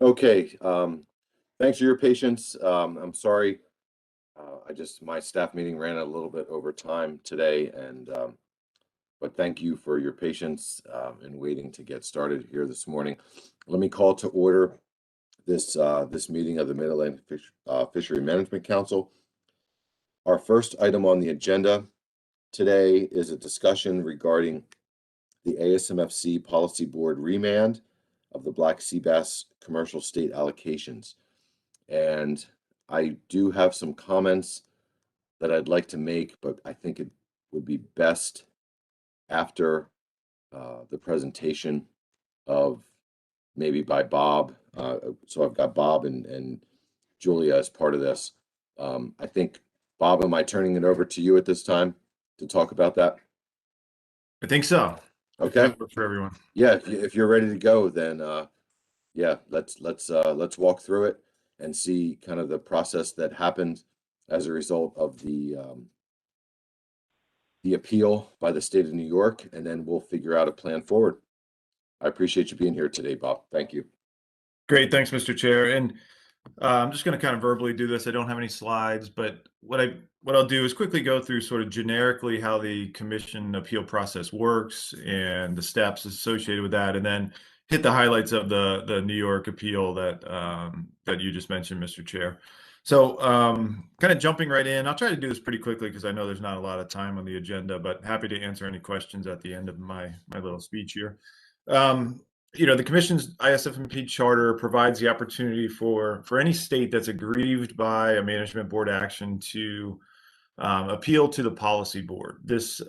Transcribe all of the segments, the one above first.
Okay, thanks for your patience. I'm sorry. My staff meeting ran a little bit over time today, but thank you for your patience in waiting to get started here this morning. Let me call to order this meeting of the Mid-Atlantic Fishery Management Council. Our first item on the agenda today is a discussion regarding the ASMFC Policy Board remand of the Black Sea Bass commercial state allocations. And I do have some comments that I'd like to make, but I think it would be best after the presentation of maybe by Bob. So I've got Bob and Julia as part of this. I think, Bob, am I turning it over to you at this time to talk about that? I think so. Okay. For everyone. Yeah, if you're ready to go, then yeah, let's walk through it and see kind of the process that happened as a result of the appeal by the state of New York, and then we'll figure out a plan forward. I appreciate you being here today, Bob. Thank you. Great, thanks, Mr. Chair. And I'm just going to kind of verbally do this. I don't have any slides, but what I'll do is quickly go through sort of generically how the commission appeal process works and the steps associated with that, and then hit the highlights of the New York appeal that you just mentioned, Mr. Chair. So kind of jumping right in, I'll try to do this pretty quickly because I know there's not a lot of time on the agenda, but happy to answer any questions at the end of my little speech here. The Commission's ISFMP charter provides the opportunity for any state that's aggrieved by a management board action to appeal to the policy board. This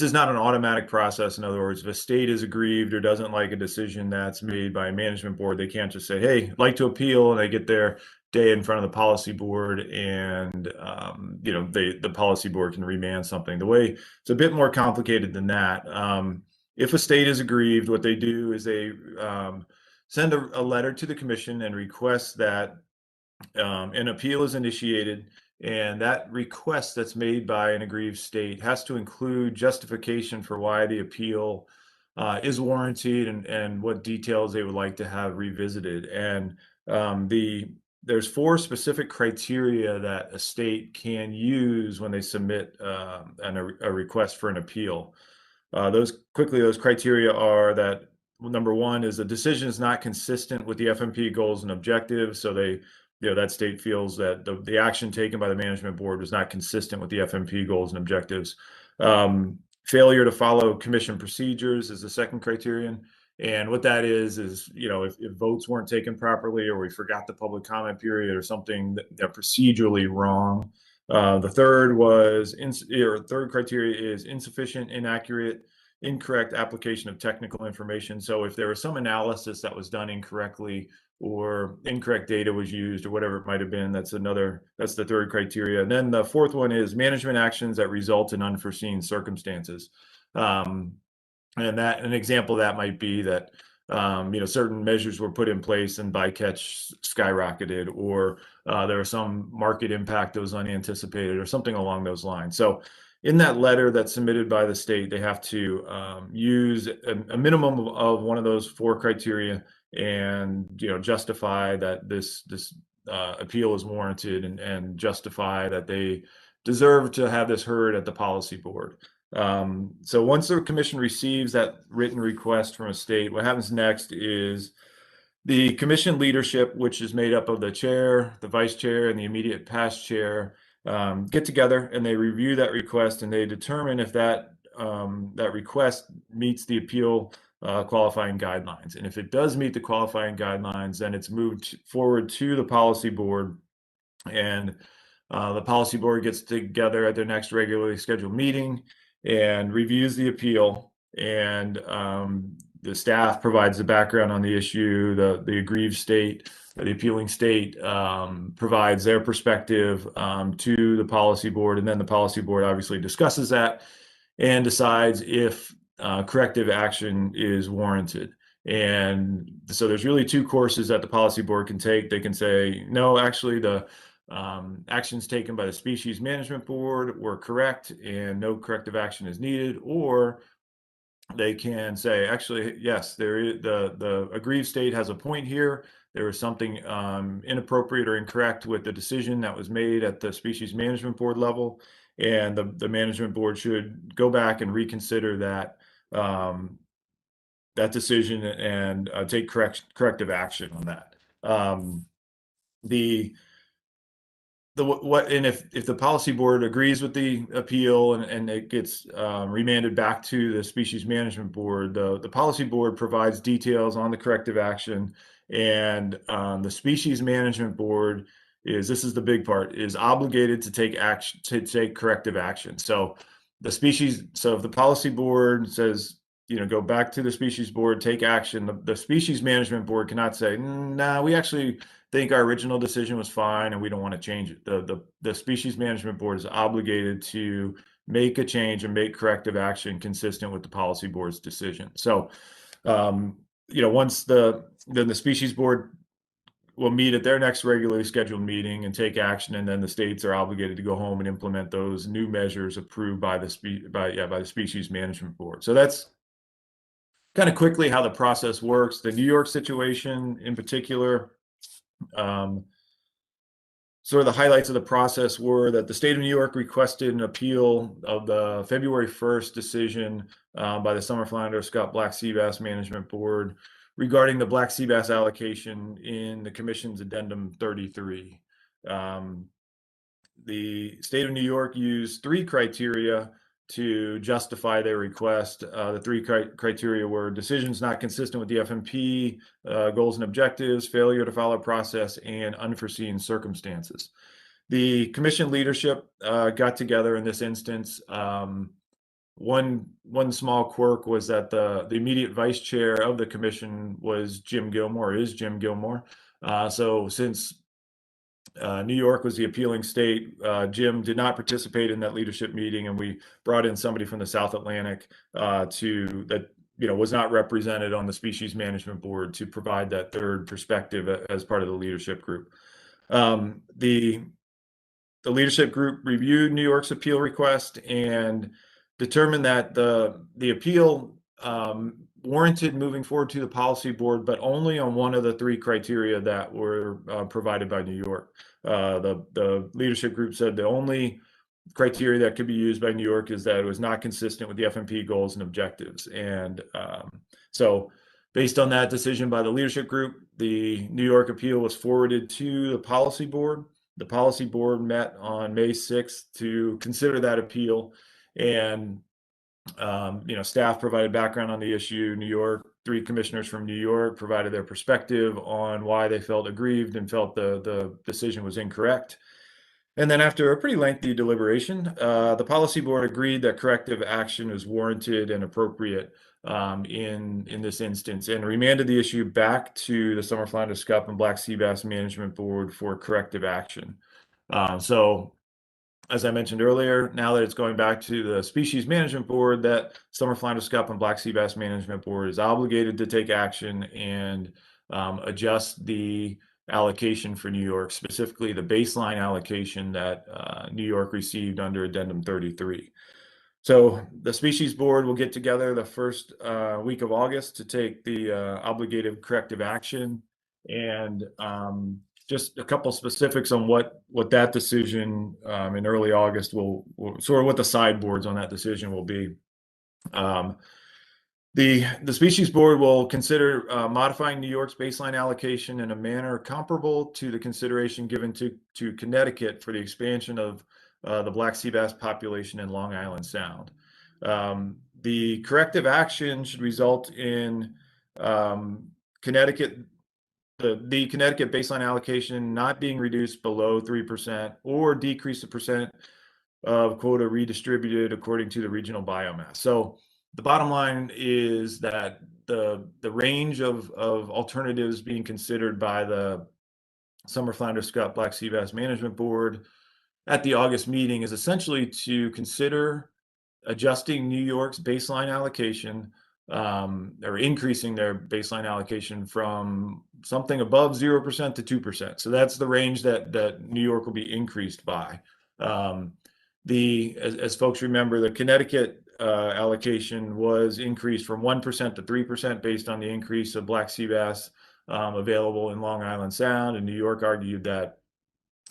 is not an automatic process. In other words, if a state is aggrieved or doesn't like a decision that's made by a management board, they can't just say, "Hey, I'd like to appeal," and they get their day in front of the policy board, and the policy board can remand something. It's a bit more complicated than that. If a state is aggrieved, what they do is they send a letter to the commission and request that an appeal is initiated, and that request that's made by an aggrieved state has to include justification for why the appeal is warranted and what details they would like to have revisited. And there's 4 specific criteria that a state can use when they submit a request for an appeal. Those criteria are that, well, number 1 is the decision is not consistent with the FMP goals and objectives. So that state feels that the action taken by the management board was not consistent with the FMP goals and objectives. Failure to follow commission procedures is the second criterion. And what that is if votes weren't taken properly, or we forgot the public comment period, or something that procedurally wrong. The third criteria is insufficient, inaccurate, incorrect application of technical information. So if there was some analysis that was done incorrectly, or incorrect data was used, or whatever it might have been, that's the third criteria. And then the fourth one is management actions that result in unforeseen circumstances. And an example of that might be that certain measures were put in place and bycatch skyrocketed, or there was some market impact that was unanticipated, or something along those lines. So in that letter that's submitted by the state, they have to use a minimum of one of those 4 criteria, and justify that this appeal is warranted, and justify that they deserve to have this heard at the policy board. So once the commission receives that written request from a state, what happens next is the commission leadership, which is made up of the chair, the vice chair, and the immediate past chair, get together and they review that request, and they determine if that request meets the appeal qualifying guidelines. And if it does meet the qualifying guidelines, then it's moved forward to the policy board, and the policy board gets together at their next regularly scheduled meeting and reviews the appeal, and the staff provides the background on the issue. The aggrieved state, the appealing state, provides their perspective to the policy board, and then the policy board obviously discusses that and decides if corrective action is warranted. And so there's really 2 courses that the policy board can take. They can say, no, actually the actions taken by the species management board were correct and no corrective action is needed, or they can say, actually, yes, there is the aggrieved state has a point here. There was something inappropriate or incorrect with the decision that was made at the species management board level, and the management board should go back and reconsider that that decision and take corrective action on that. The what and if the policy board agrees with the appeal and it gets remanded back to the species management board, the policy board provides details on the corrective action, and the species management board this is the big part, is obligated to take action, to take corrective action. So if the policy board says, go back to the species board, take action, the species management board cannot say, nah, we actually think our original decision was fine and we don't want to change it. The species management board is obligated to make a change and make corrective action consistent with the policy board's decision. So, once then the species board will meet at their next regularly scheduled meeting and take action, and then the states are obligated to go home and implement those new measures approved by the species management board. So that's kind of quickly how the process works. The New York situation in particular, sort of the highlights of the process were that the state of New York requested an appeal of the February 1st decision by the Summer Flounder Scott Black Sea Bass Management Board regarding the Black Sea Bass allocation in the Commission's Addendum 33. The state of New York used three criteria to justify their request. The three criteria were decisions not consistent with the FMP, goals and objectives, failure to follow process, and unforeseen circumstances. The commission leadership got together in this instance. One small quirk was that the immediate vice chair of the commission was Jim Gilmore, is Jim Gilmore. So since New York was the appealing state, Jim did not participate in that leadership meeting, and we brought in somebody from the South Atlantic was not represented on the species management board to provide that third perspective as part of the leadership group. The leadership group reviewed New York's appeal request and determined that the appeal warranted moving forward to the policy board, but only on one of the three criteria that were provided by New York. The leadership group said the only criteria that could be used by New York is that it was not consistent with the FMP goals and objectives. And so based on that decision by the leadership group, the New York appeal was forwarded to the policy board. The policy board met on May 6th to consider that appeal, and staff provided background on the issue. New York, three commissioners from New York provided their perspective on why they felt aggrieved and felt the decision was incorrect. And then after a pretty lengthy deliberation, the policy board agreed that corrective action is warranted and appropriate in this instance, and remanded the issue back to the Summer Flounder Scup and Black Sea Bass Management Board for corrective action. So as I mentioned earlier, now that it's going back to the Species Management Board, that Summer Flounder Scup and Black Sea Bass Management Board is obligated to take action and adjust the allocation for New York, specifically the baseline allocation that New York received under Addendum 33. So the Species Board will get together the first week of August to take the obligated corrective action, and just a couple specifics on what that decision in early August will sort of what the sideboards on that decision will be. The Species Board will consider modifying New York's baseline allocation in a manner comparable to the consideration given to Connecticut for the expansion of the Black Sea Bass population in Long Island Sound. The corrective action should result in Connecticut baseline allocation not being reduced below 3% or decrease the percent of quota redistributed according to the regional biomass. So the bottom line is that the range of alternatives being considered by the Summer Flounder Scup Black Sea Bass Management Board at the August meeting is essentially to consider adjusting New York's baseline allocation, or increasing their baseline allocation from something above 0% to 2%. So that's the range that New York will be increased by. As folks remember, the Connecticut allocation was increased from 1% to 3% based on the increase of black sea bass available in Long Island Sound. And New York argued that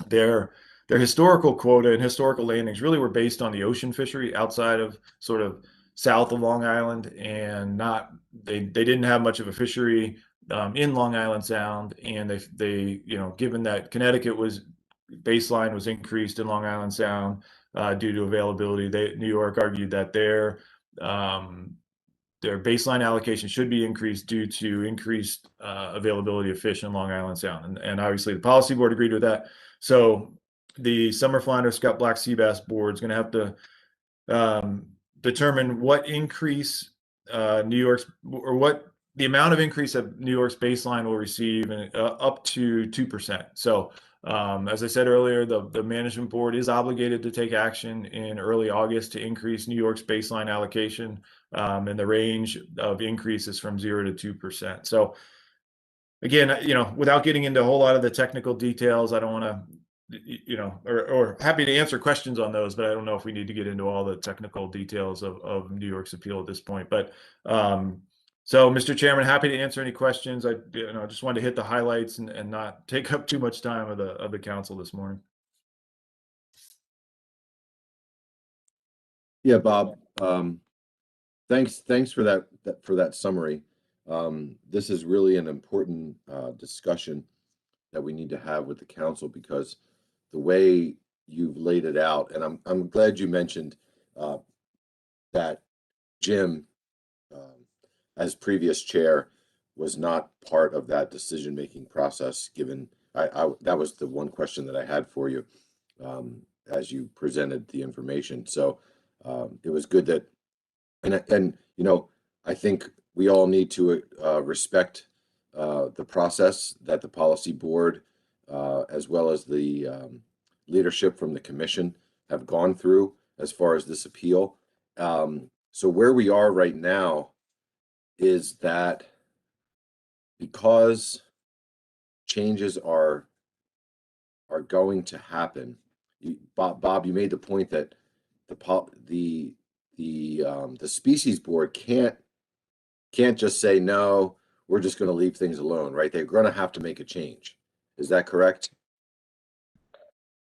their historical quota and historical landings really were based on the ocean fishery outside of sort of south of Long Island, and not they didn't have much of a fishery in Long Island Sound. And they given that Connecticut baseline was increased in Long Island Sound due to availability, New York argued that their baseline allocation should be increased due to increased availability of fish in Long Island Sound. And obviously the policy board agreed with that. So the Summer Flounder Scout Black Sea Bass Board is going to have to determine what increase New York's, or what the amount of increase that New York's baseline will receive, and up to 2%. So as I said earlier, the management board is obligated to take action in early August to increase New York's baseline allocation, and the range of increases from 0 to 2%. So again, without getting into a whole lot of the technical details, I don't want to, or happy to answer questions on those, but I don't know if we need to get into all the technical details of New York's appeal at this point. But so, Mr. Chairman, happy to answer any questions. I just wanted to hit the highlights and not take up too much time of the council this morning. Yeah, Bob. Thanks for that summary. This is really an important discussion that we need to have with the council, because the way you've laid it out, and I'm glad you mentioned that Jim, as previous chair, was not part of that decision-making process, given that was the one question that I had for you as you presented the information. So it was good that, and I think we all need to respect the process that the policy board, as well as the leadership from the commission, have gone through as far as this appeal. So where we are right now is that because changes are going to happen, Bob, you made the point that the species board can't just say, no, we're just going to leave things alone, right? They're going to have to make a change. Is that correct?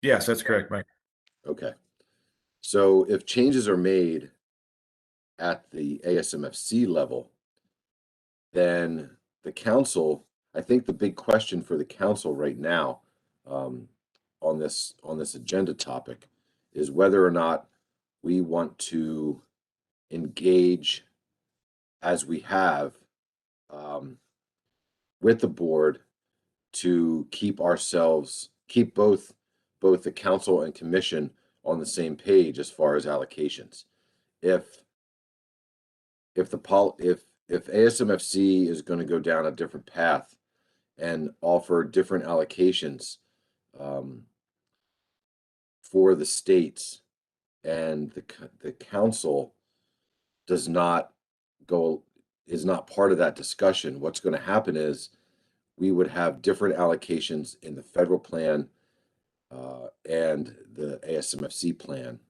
Yes, that's correct, Mike. Okay. So if changes are made at the ASMFC level, then the council, I think the big question for the council right now on this agenda topic is whether or not we want to engage, as we have, with the board, to keep both the council and commission on the same page as far as allocations. If ASMFC is going to go down a different path and offer different allocations for the states, and the council is not part of that discussion, what's going to happen is we would have different allocations in the federal plan and the ASMFC plan.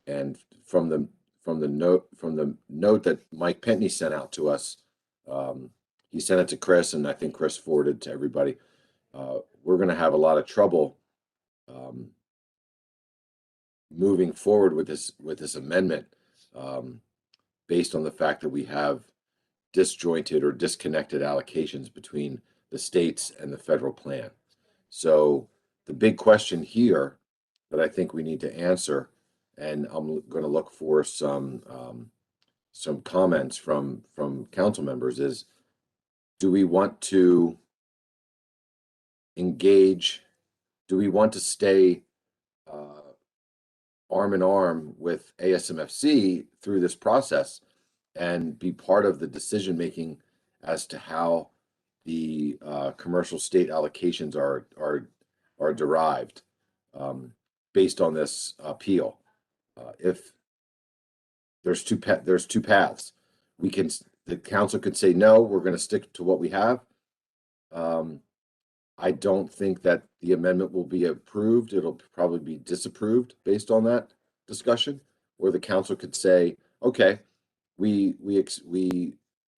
And from the note that Mike Pentney sent out to us, he sent it to Chris, and I think Chris forwarded to everybody. We're going to have a lot of trouble moving forward with this amendment, based on the fact that we have disjointed or disconnected allocations between the states and the federal plan. So the big question here that I think we need to answer, and I'm going to look for some comments from council members, is, do we want to engage? Do we want to stay arm in arm with ASMFC through this process and be part of the decision making as to how the commercial state allocations are derived based on this appeal? If there's two paths, the council could say, no, we're going to stick to what we have. I don't think that the amendment will be approved. It'll probably be disapproved based on that discussion. Or the council could say, okay, we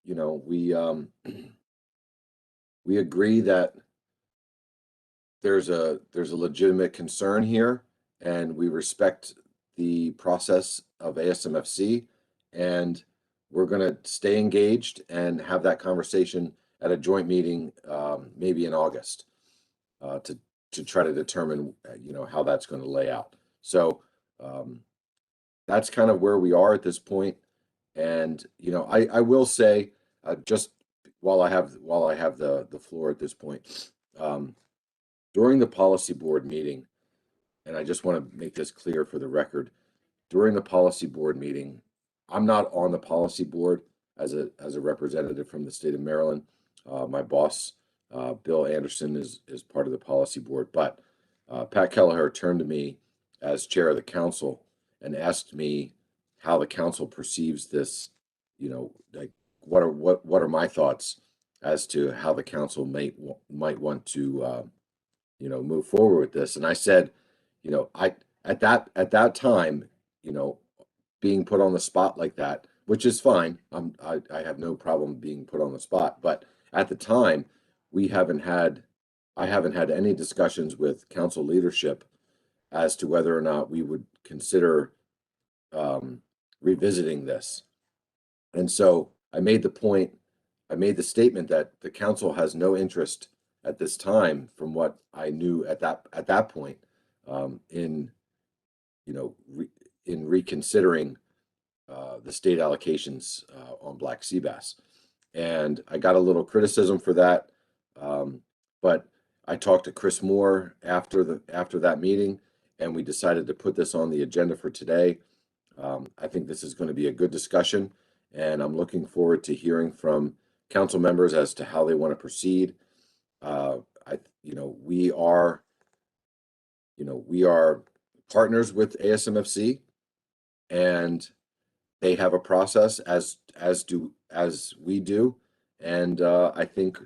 you know, we agree that there's a legitimate concern here, and we respect the process of ASMFC, and we're going to stay engaged and have that conversation at a joint meeting, maybe in August, to try to determine, how that's going to lay out. So that's kind of where we are at this point. And I will say, just while I have the floor at this point, during the policy board meeting, and I just want to make this clear for the record, during the policy board meeting, I'm not on the policy board as a representative from the state of Maryland. My boss, Bill Anderson, is part of the policy board, but Pat Kelleher turned to me as chair of the council and asked me how the council perceives this, like what are my thoughts as to how the council might want to move forward with this. And I said, I at that time, being put on the spot like that, which is fine. I have no problem being put on the spot. But at the time, I haven't had any discussions with council leadership as to whether or not we would consider revisiting this. And so I made the statement that the council has no interest at this time, from what I knew at that point, in in reconsidering the state allocations on black sea bass. And I got a little criticism for that, but I talked to Chris Moore after that meeting, and we decided to put this on the agenda for today. I think this is going to be a good discussion, and I'm looking forward to hearing from council members as to how they want to proceed. We are partners with ASMFC, and they have a process as we do. And I think,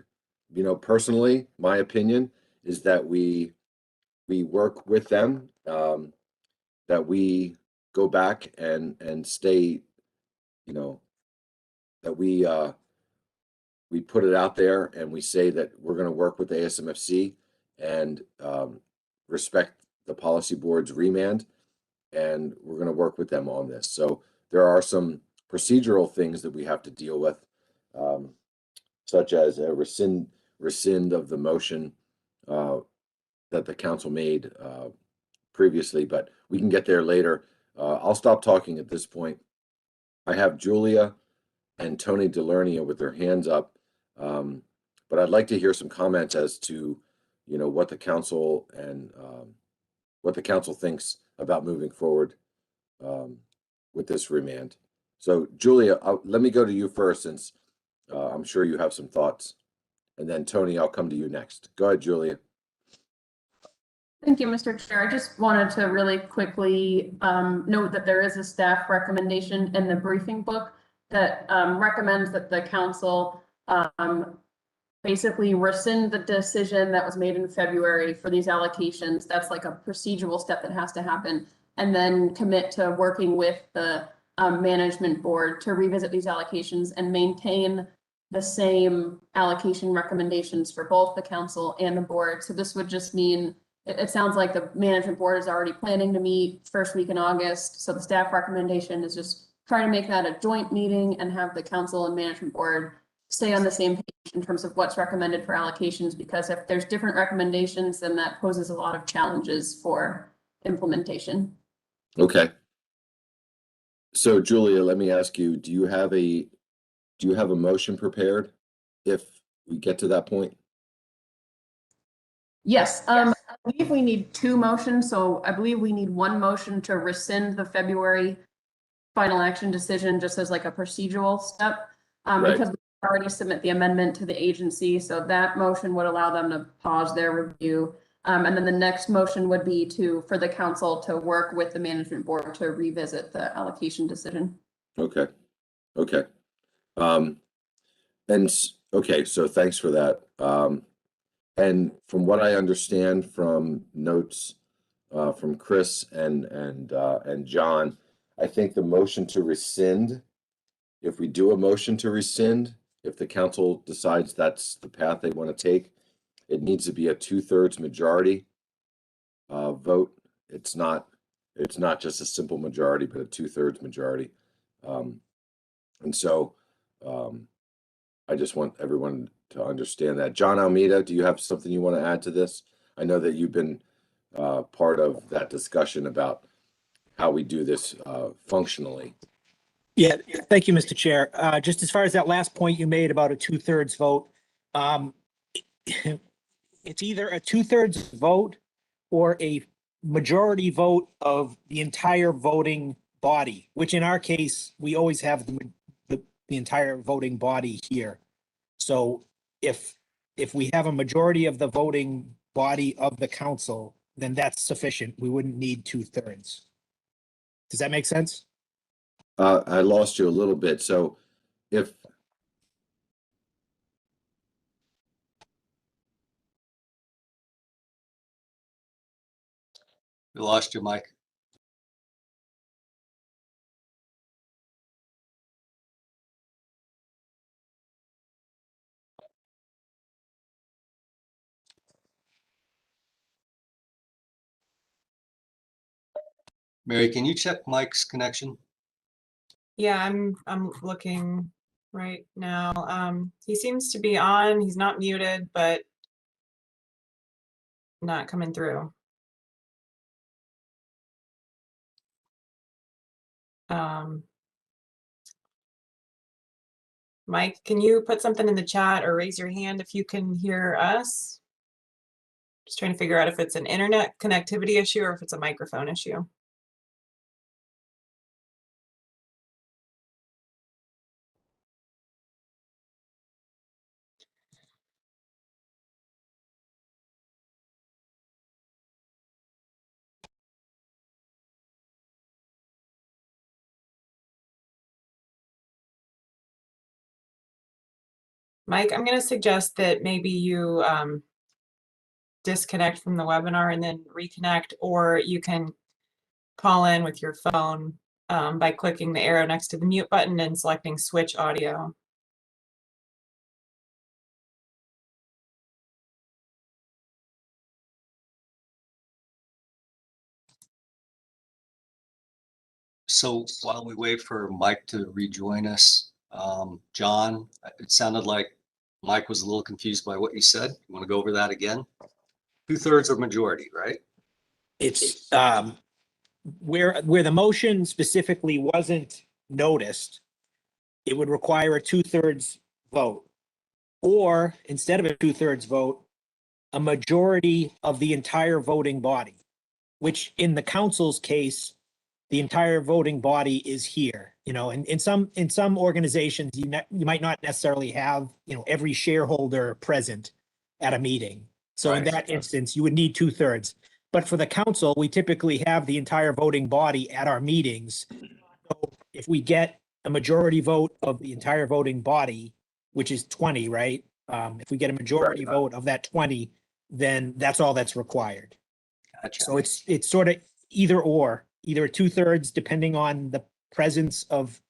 personally, my opinion is that we work with them, that we go back and stay, that we put it out there and we say that we're going to work with the ASMFC and respect the policy board's remand, and we're going to work with them on this. So there are some procedural things that we have to deal with, such as a rescind of the motion that the council made previously, but we can get there later. I'll stop talking at this point. I have Julia and Tony Delernia with their hands up, but I'd like to hear some comments as to, what the council and what the council thinks about moving forward with this remand. So, Julia, let me go to you first, since I'm sure you have some thoughts, and then Tony, I'll come to you next. Go ahead, Julia. Thank you, Mr. Chair. I just wanted to really quickly note that there is a staff recommendation in the briefing book that recommends that the council basically rescind the decision that was made in February for these allocations. That's like a procedural step that has to happen, and then commit to working with the management board to revisit these allocations and maintain the same allocation recommendations for both the council and the board. So this would just mean, it sounds like the management board is already planning to meet first week in August. So the staff recommendation is just trying to make that a joint meeting and have the council and management board stay on the same page in terms of what's recommended for allocations, because if there's different recommendations, then that poses a lot of challenges for implementation. Okay. So, Julia, let me ask you, do you have a motion prepared if we get to that point? Yes, I believe we need two motions. So I believe we need one motion to rescind the February final action decision, just as like a procedural step, Right. because we already submit the amendment to the agency. So that motion would allow them to pause their review. And then the next motion would be for the council to work with the management board to revisit the allocation decision. Okay. Okay. Okay, so thanks for that. And from what I understand from notes from Chris and John, I think the motion to rescind, if we do a motion to rescind, if the council decides that's the path they want to take, it needs to be a 2/3 majority vote. It's not just a simple majority, but a 2/3 majority. And so I just want everyone to understand that. John Almeida, do you have something you want to add to this? I know that you've been part of that discussion about how we do this functionally. Yeah, thank you, Mr. Chair. Just as far as that last point you made about a 2/3 vote, it's either a 2/3 vote or a majority vote of the entire voting body, which in our case, we always have the entire voting body here. So if we have a majority of the voting body of the council, then that's sufficient. We wouldn't need 2/3. Does that make sense? I lost you a little bit. So if We lost you, Mike. Mary, can you check Mike's connection? Yeah, I'm looking right now. He seems to be on. He's not muted, but not coming through. Mike, can you put something in the chat or raise your hand if you can hear us? Just trying to figure out if it's an internet connectivity issue or if it's a microphone issue. Mike, I'm going to suggest that maybe you disconnect from the webinar and then reconnect, or you can call in with your phone by clicking the arrow next to the mute button and selecting switch audio. So while we wait for Mike to rejoin us, John, it sounded like Mike was a little confused by what you said. You want to go over that again? 2/3 or majority, right? It's where the motion specifically wasn't noticed, it would require a 2/3 vote. Or instead of a 2/3 vote, a majority of the entire voting body, which in the council's case, the entire voting body is here. You know, and in some organizations, you might not necessarily have, you know, every shareholder present at a meeting. So in that instance, you would need 2/3. But for the council, we typically have the entire voting body at our meetings. So if we get a majority vote of the entire voting body, which is 20, right? If we get a majority vote of that 20, then that's all that's required. Gotcha. So it's sort of either or, either 2/3 depending on the presence of,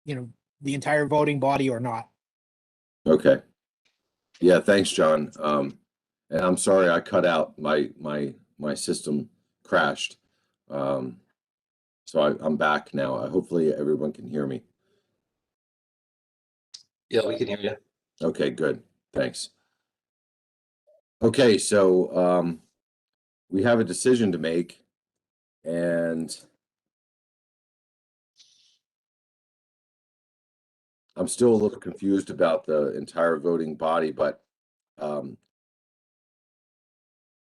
you know, the entire voting body or not. Okay. Yeah, thanks, John. And I'm sorry I cut out. My system crashed. So I'm back now. Hopefully everyone can hear me. Yeah, we can hear you. Okay, good. Thanks. Okay, so we have a decision to make, and I'm still a little confused about the entire voting body, but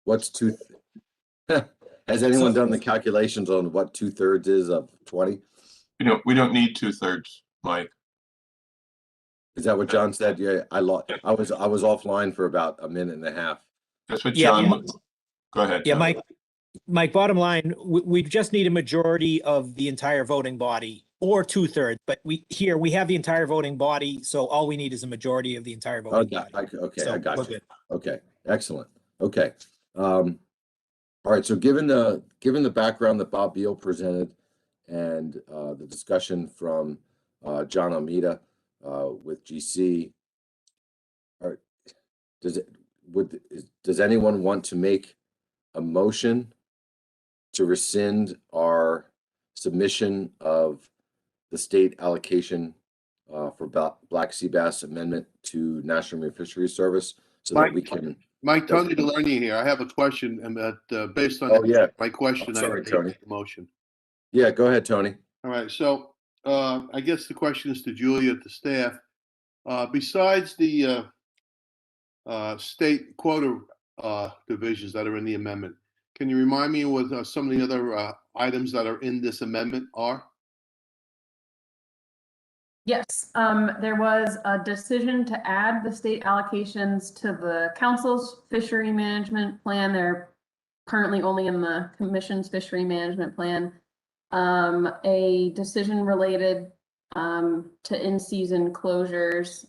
what's has anyone done the calculations on what 2/3 is of 20? We don't need 2/3, Mike. Is that what John said? Yeah, I was offline for about a minute and a half. That's what Yeah, John. Go ahead. Yeah, John. Mike, bottom line, we just need a majority of the entire voting body or 2/3, but we have the entire voting body, so all we need is a majority of the entire voting body. Okay, So I got we're you. good. Okay, excellent. Okay. All right, so given the background that Bob Beal presented and the discussion from John Almeida with GC. Does anyone want to make a motion to rescind our submission of the state allocation for Black Sea Bass Amendment to National Marine Fisheries Service so that we can? Mike, Tony Delaney here. I have a question, and that based on my question, Sorry, I Tony. make the motion. Yeah, go ahead, Tony. All right, so I guess the question is to Julia, the staff. Besides the state quota divisions that are in the amendment, can you remind me what some of the other items that are in this amendment are? Yes, there was a decision to add the state allocations to the council's fishery management plan. They're currently only in the commission's fishery management plan. A decision related to in-season closures,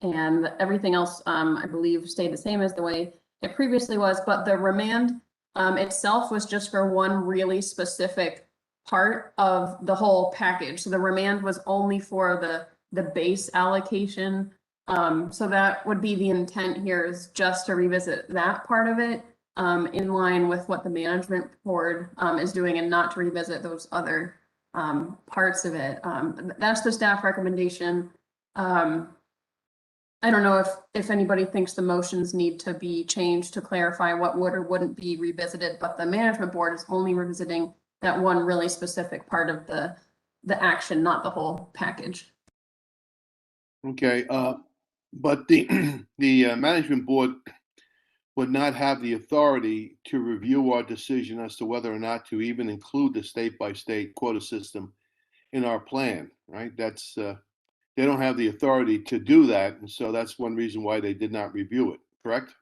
and everything else, I believe, stayed the same as the way it previously was, but the remand itself was just for one really specific part of the whole package. So the remand was only for the base allocation. So that would be the intent here, is just to revisit that part of it in line with what the management board is doing, and not to revisit those other parts of it. That's the staff recommendation. I don't know if anybody thinks the motions need to be changed to clarify what would or wouldn't be revisited, but the management board is only revisiting that one really specific part of the action, not the whole package. Okay, but the the management board would not have the authority to review our decision as to whether or not to even include the state-by-state quota system in our plan, right? That's they don't have the authority to do that, and so that's one reason why they did not review it, correct?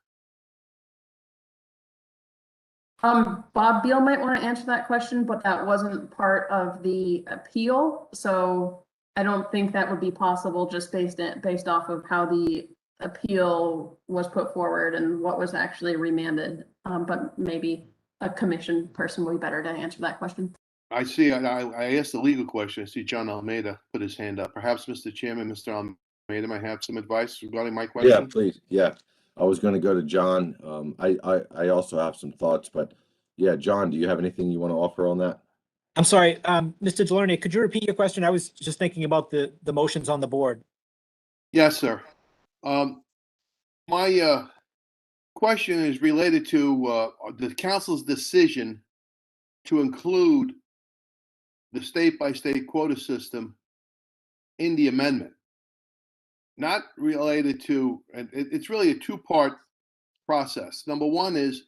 Bob Beal might want to answer that question, but that wasn't part of the appeal. So I don't think that would be possible just based off of how the appeal was put forward and what was actually remanded. But maybe a commission person would be better to answer that question. I see, I asked the legal question. I see John Almeida put his hand up. Perhaps, Mr. Chairman, Mr. Almeida might have some advice regarding my question? Yeah, please. Yeah, I was going to go to John. I also have some thoughts, but yeah, John, do you have anything you want to offer on that? I'm sorry, Mr. Delaney, could you repeat your question? I was just thinking about the motions on the board. Yes, sir. My question is related to the council's decision to include the state-by-state quota system in the amendment. Not related to, and it's really a two-part process. Number one is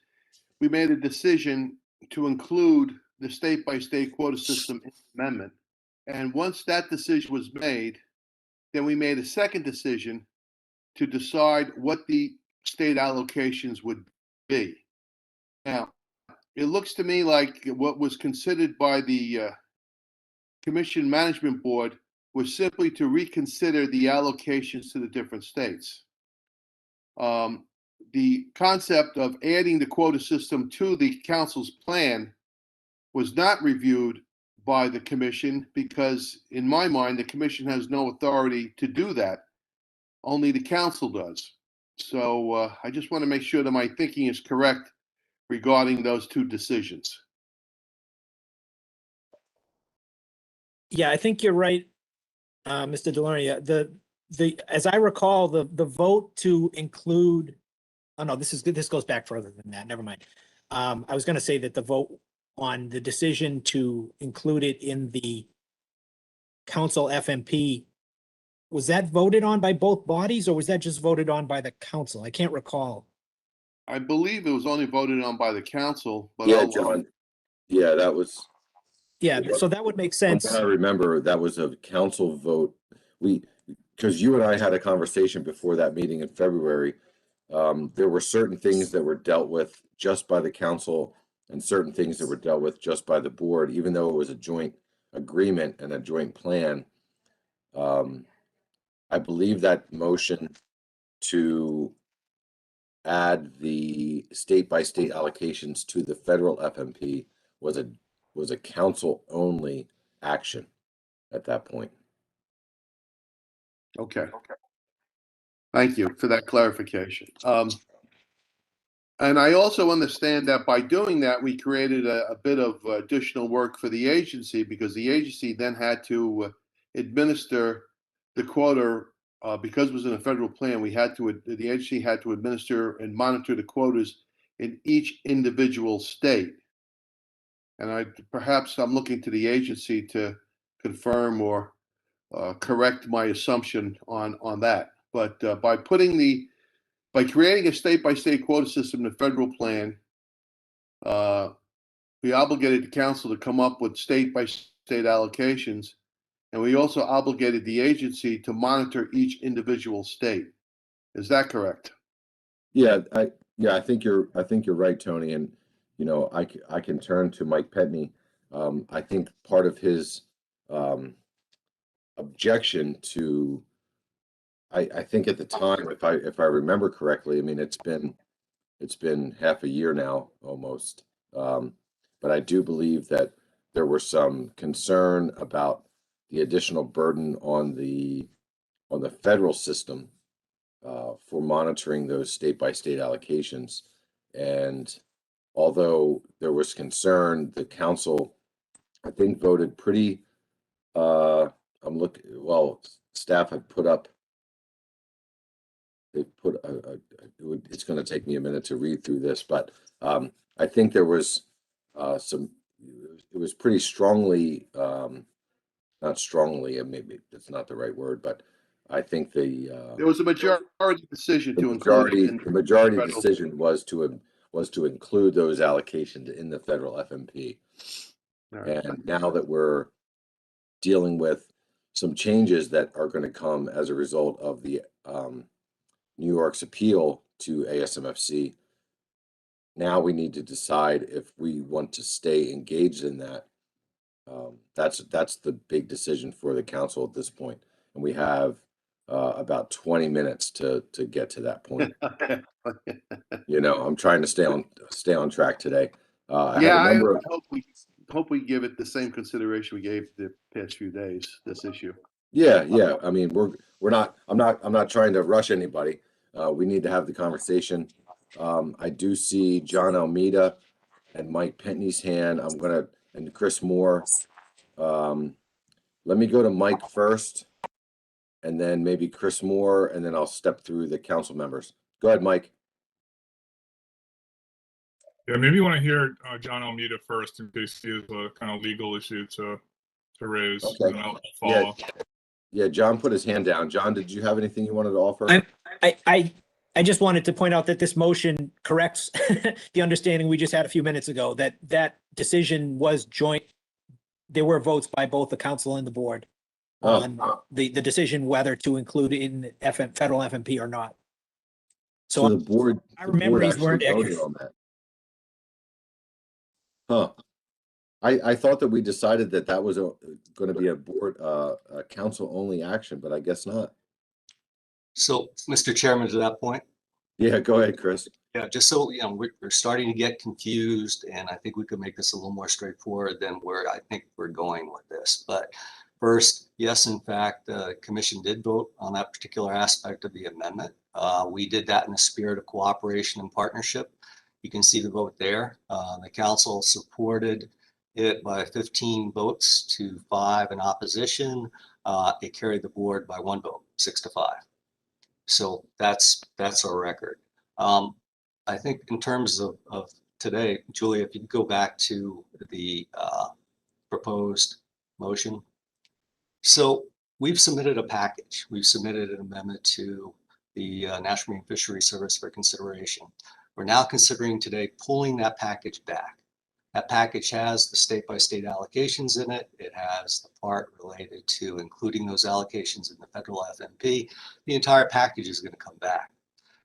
we made a decision to include the state-by-state quota system in the amendment. And once that decision was made, then we made a second decision to decide what the state allocations would be. Now, it looks to me like what was considered by the Commission Management Board was simply to reconsider the allocations to the different states. The concept of adding the quota system to the council's plan was not reviewed by the commission because, in my mind, the commission has no authority to do that. Only the council does. So I just want to make sure that my thinking is correct regarding those two decisions. Yeah, I think you're right, Mr. Delaney. As I recall, the vote to include, oh no, this goes back further than that. Never mind. I was going to say that the vote on the decision to include it in the council FMP, was that voted on by both bodies, or was that just voted on by the council? I can't recall. I believe it was only voted on by the council, but Yeah, John. Yeah, that was. Yeah, so that would make sense. I remember that was a council vote. Because you and I had a conversation before that meeting in February. There were certain things that were dealt with just by the council and certain things that were dealt with just by the board, even though it was a joint agreement and a joint plan. I believe that motion to add the state-by-state allocations to the federal FMP was was a council-only action at that point. Okay. Thank you for that clarification. And I also understand that by doing that, we created a bit of additional work for the agency, because the agency then had to administer the quota, because it was in a federal plan. The agency had to administer and monitor the quotas in each individual state. And perhaps I'm looking to the agency to confirm or correct my assumption on that. But by creating a state-by-state quota system in the federal plan, we obligated the council to come up with state-by-state allocations, and we also obligated the agency to monitor each individual state. Is that correct? Yeah, I think you're right, Tony. And I can turn to Mike Petney. I think part of his objection to, I think at the time, if I remember correctly, I mean, it's been half a year now almost. But I do believe that there was some concern about the additional burden on the federal system for monitoring those state-by-state allocations. And although there was concern, the council, I think, voted pretty, staff had put up, it's going to take me a minute to read through this, but I think there was it was pretty strongly, not strongly, and maybe that's not the right word, but I think There was a majority decision to include it in the majority federal. decision was to include those allocations in the federal FMP. All right. And now that we're dealing with some changes that are going to come as a result of the New York's appeal to ASMFC, now we need to decide if we want to stay engaged in that. That's the big decision for the council at this point, and we have about 20 minutes to get to that point. I'm trying to stay on track today. I hope we give it the same consideration we gave the past few days, this issue. Yeah. I mean, we're not. I'm not trying to rush anybody. We need to have the conversation. I do see John Almeida and Mike Pentney's hand. And Chris Moore. Let me go to Mike first, and then maybe Chris Moore, and then I'll step through the council members. Go ahead, Mike. Yeah, maybe you want to hear John Almeida first in case he has a kind of legal issue to raise. Okay. And I'll follow. Yeah, John put his hand down. John, did you have anything you wanted to offer? I just wanted to point out that this motion corrects the understanding we just had a few minutes ago, that decision was joint. There were votes by both the council and the board on the decision whether to include it in federal FMP or not. So the board, I remember these actually weren't voted on that. Huh. I thought that we decided that was going to be a board, a council only action, but I guess not. So, Mr. Chairman, to that point, Yeah, go ahead, Chris. yeah, just so we're starting to get confused, and I think we could make this a little more straightforward than where I think we're going with this. But first, yes, in fact, the commission did vote on that particular aspect of the amendment. We did that in the spirit of cooperation and partnership. You can see the vote there. The council supported it by 15 votes to 5 in opposition. It carried the board by 1 vote, 6-5. So that's our record. I think in terms of today, Julia, if you go back to the proposed motion. So we've submitted a package. We've submitted an amendment to the National Marine Fisheries Service for consideration. We're now considering today pulling that package back. That package has the state-by-state allocations in it. It has the part related to including those allocations in the federal FMP. The entire package is going to come back.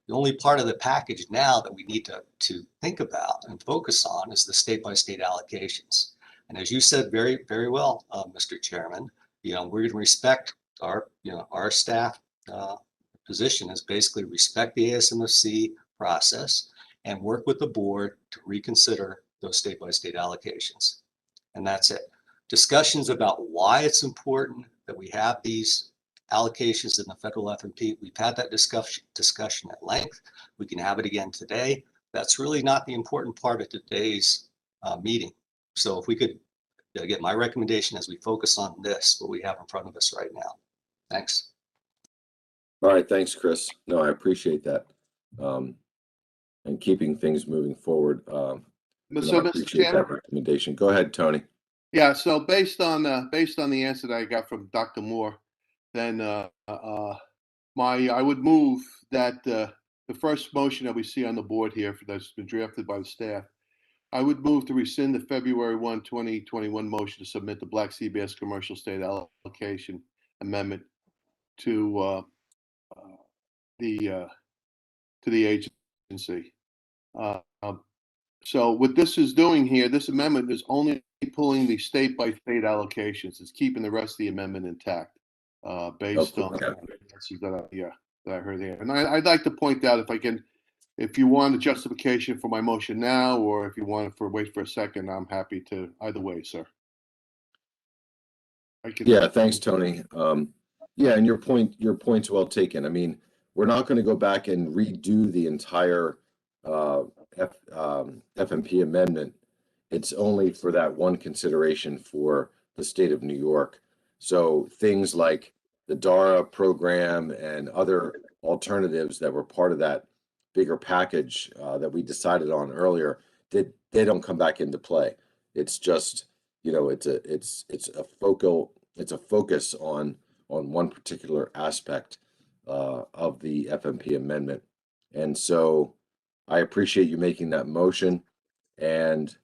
The only part of the package now that we need to think about and focus on is the state-by-state allocations. And as you said very, very well, Mr. Chairman, we're going to respect our staff position is basically respect the ASMFC process and work with the board to reconsider those state-by-state allocations. and that's it. Discussions about why it's important that we have these allocations in the federal FMP. We've had that discussion at length. We can have it again today. That's really not the important part of today's meeting. So if we could get my recommendation as we focus on this, what we have in front of us right now. Thanks. All right, thanks, Chris. No, I appreciate that. And keeping things moving forward. I Mr. appreciate that Chairman? recommendation. Go ahead, Tony. Yeah, so based on the answer that I got from Dr. Moore, then I would move that the first motion that we see on the board here that's been drafted by the staff, I would move to rescind the February 1, 2021 motion to submit the Black CBS commercial state allocation amendment to the agency. So what this is doing here, this amendment is only pulling the state by state allocations. It's keeping the rest of the amendment intact, based on Okay. that I heard there. And I'd like to point out, if you want a justification for my motion now, or if you want to wait for a second, I'm happy to, either way, sir. Yeah, thanks, Tony. Yeah, and your point's well taken. I mean, we're not going to go back and redo the entire FMP amendment. It's only for that one consideration for the state of New York. So things like the DARA program and other alternatives that were part of that bigger package that we decided on earlier, they don't come back into play. It's just, it's a focus on one particular aspect of the FMP amendment. And so I appreciate you making that motion, and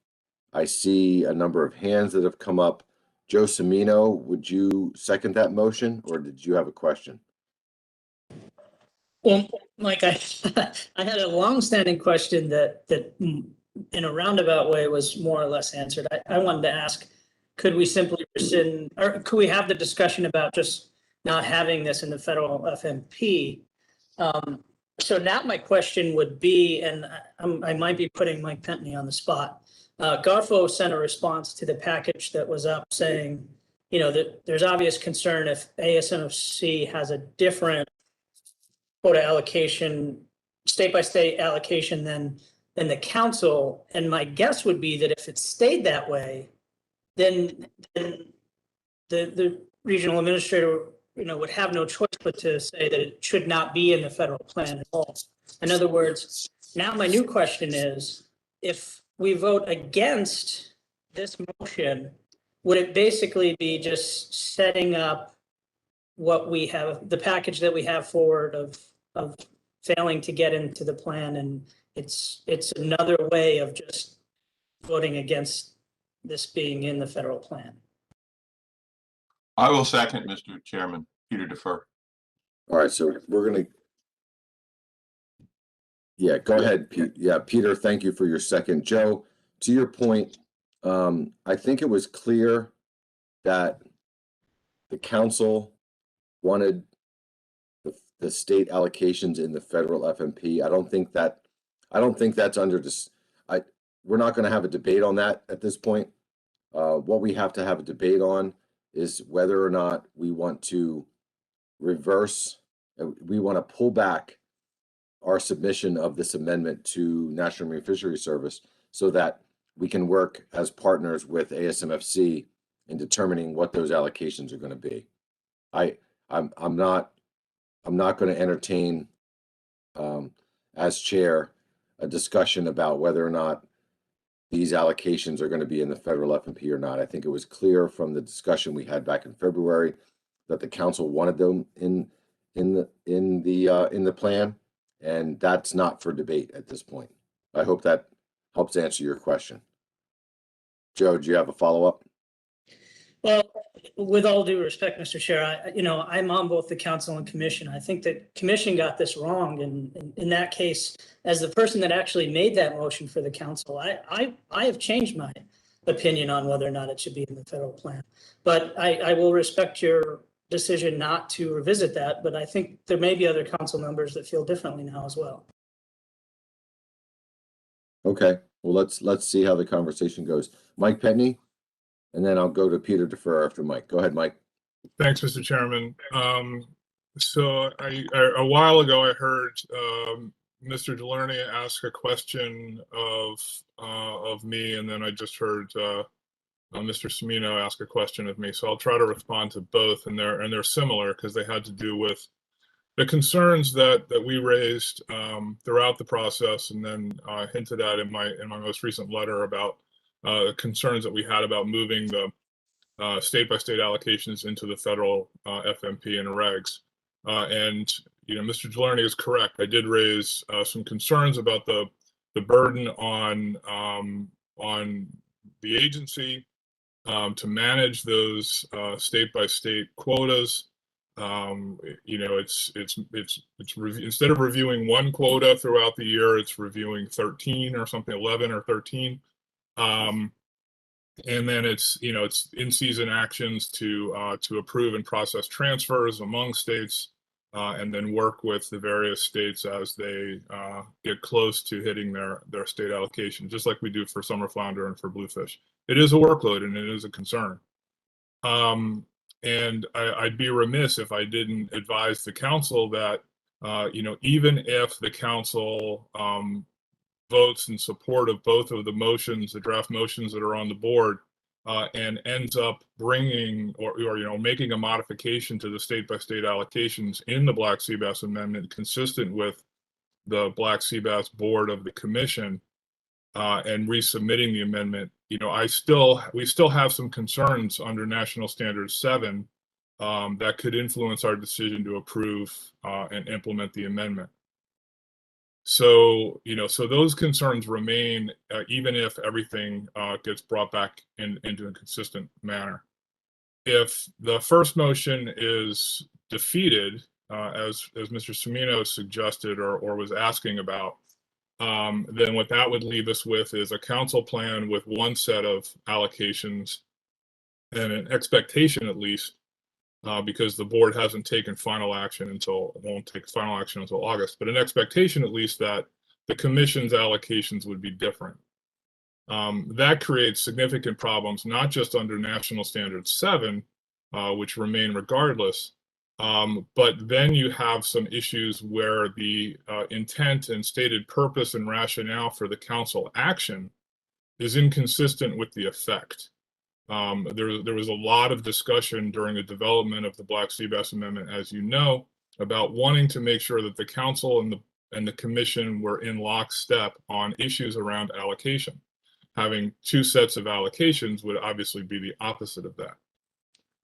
I see a number of hands that have come up. Joe Semino, would you second that motion, or did you have a question? Well, Mike, I I had a longstanding question that in a roundabout way was more or less answered. I wanted to ask, could we simply rescind, or could we have the discussion about just not having this in the federal FMP? So now my question would be, and I might be putting Mike Pentney on the spot. Garfo sent a response to the package that was up saying, that there's obvious concern if ASMFC has a different quota allocation, state by state allocation than the council. And my guess would be that if it stayed that way, then the regional administrator, would have no choice but to say that it should not be in the federal plan at all. In other words, now my new question is, if we vote against this motion, would it basically be just setting up what we have, the package that we have forward of failing to get into the plan, and it's another way of just voting against this being in the federal plan? I will second, Mr. Chairman. Peter Defer. All right, so we're going to, yeah, go ahead, Pete. Yeah, Peter, thank you for your second. Joe, to your point, I think it was clear that the council wanted the state allocations in the federal FMP. I don't think that's under this. We're not going to have a debate on that at this point. What we have to have a debate on is whether or not we want to we want to pull back our submission of this amendment to National Marine Fisheries Service so that we can work as partners with ASMFC in determining what those allocations are going to be. I'm not going to entertain, as chair, a discussion about whether or not these allocations are going to be in the federal FMP or not. I think it was clear from the discussion we had back in February that the council wanted them in the plan, and that's not for debate at this point. I hope that helps answer your question. Joe, do you have a follow-up? Well, with all due respect, Mr. Chair, I'm on both the council and commission. I think that commission got this wrong, and in that case, as the person that actually made that motion for the council, I have changed my opinion on whether or not it should be in the federal plan. But I will respect your decision not to revisit that, but I think there may be other council members that feel differently now as well. Okay, well, let's see how the conversation goes. Mike Pentney? and then I'll go to Peter Defer after Mike. Go ahead, Mike. Thanks, Mr. Chairman. So a while ago, I heard Mr. Delaney ask a question of me, and then I just heard Mr. Semino ask a question of me. So I'll try to respond to both, and they're similar because they had to do with the concerns that we raised throughout the process, and then hinted at in my most recent letter about concerns that we had about moving the state-by-state allocations into the federal FMP and regs. And Mr. Delaney is correct. I did raise some concerns about the burden on the agency to manage those state-by-state quotas. Instead of reviewing one quota throughout the year, it's reviewing 13 or something, 11 or 13. And then it's in-season actions to approve and process transfers among states, and then work with the various states as they get close to hitting their state allocation, just like we do for summer flounder and for bluefish. It is a workload and it is a concern. And I'd be remiss if I didn't advise the council that even if the council votes in support of both of the motions, the draft motions that are on the board, and ends up bringing or making a modification to the state-by-state allocations in the Black Sea Bass Amendment consistent with the Black Sea Bass Board of the Commission, and resubmitting the amendment, we still have some concerns under National Standard 7 that could influence our decision to approve and implement the amendment. So, so those concerns remain even if everything gets brought back into a consistent manner. If the first motion is defeated, as Mr. Semino suggested or was asking about, then what that would leave us with is a council plan with one set of allocations and an expectation, at least, because the board hasn't taken final action won't take final action until August, but an expectation at least that the commission's allocations would be different. That creates significant problems, not just under National Standard 7, which remain regardless, but then you have some issues where the intent and stated purpose and rationale for the council action is inconsistent with the effect. There was a lot of discussion during the development of the Black Sea Bass Amendment, as you know, about wanting to make sure that the council and the commission were in lockstep on issues around allocation. Having two sets of allocations would obviously be the opposite of that.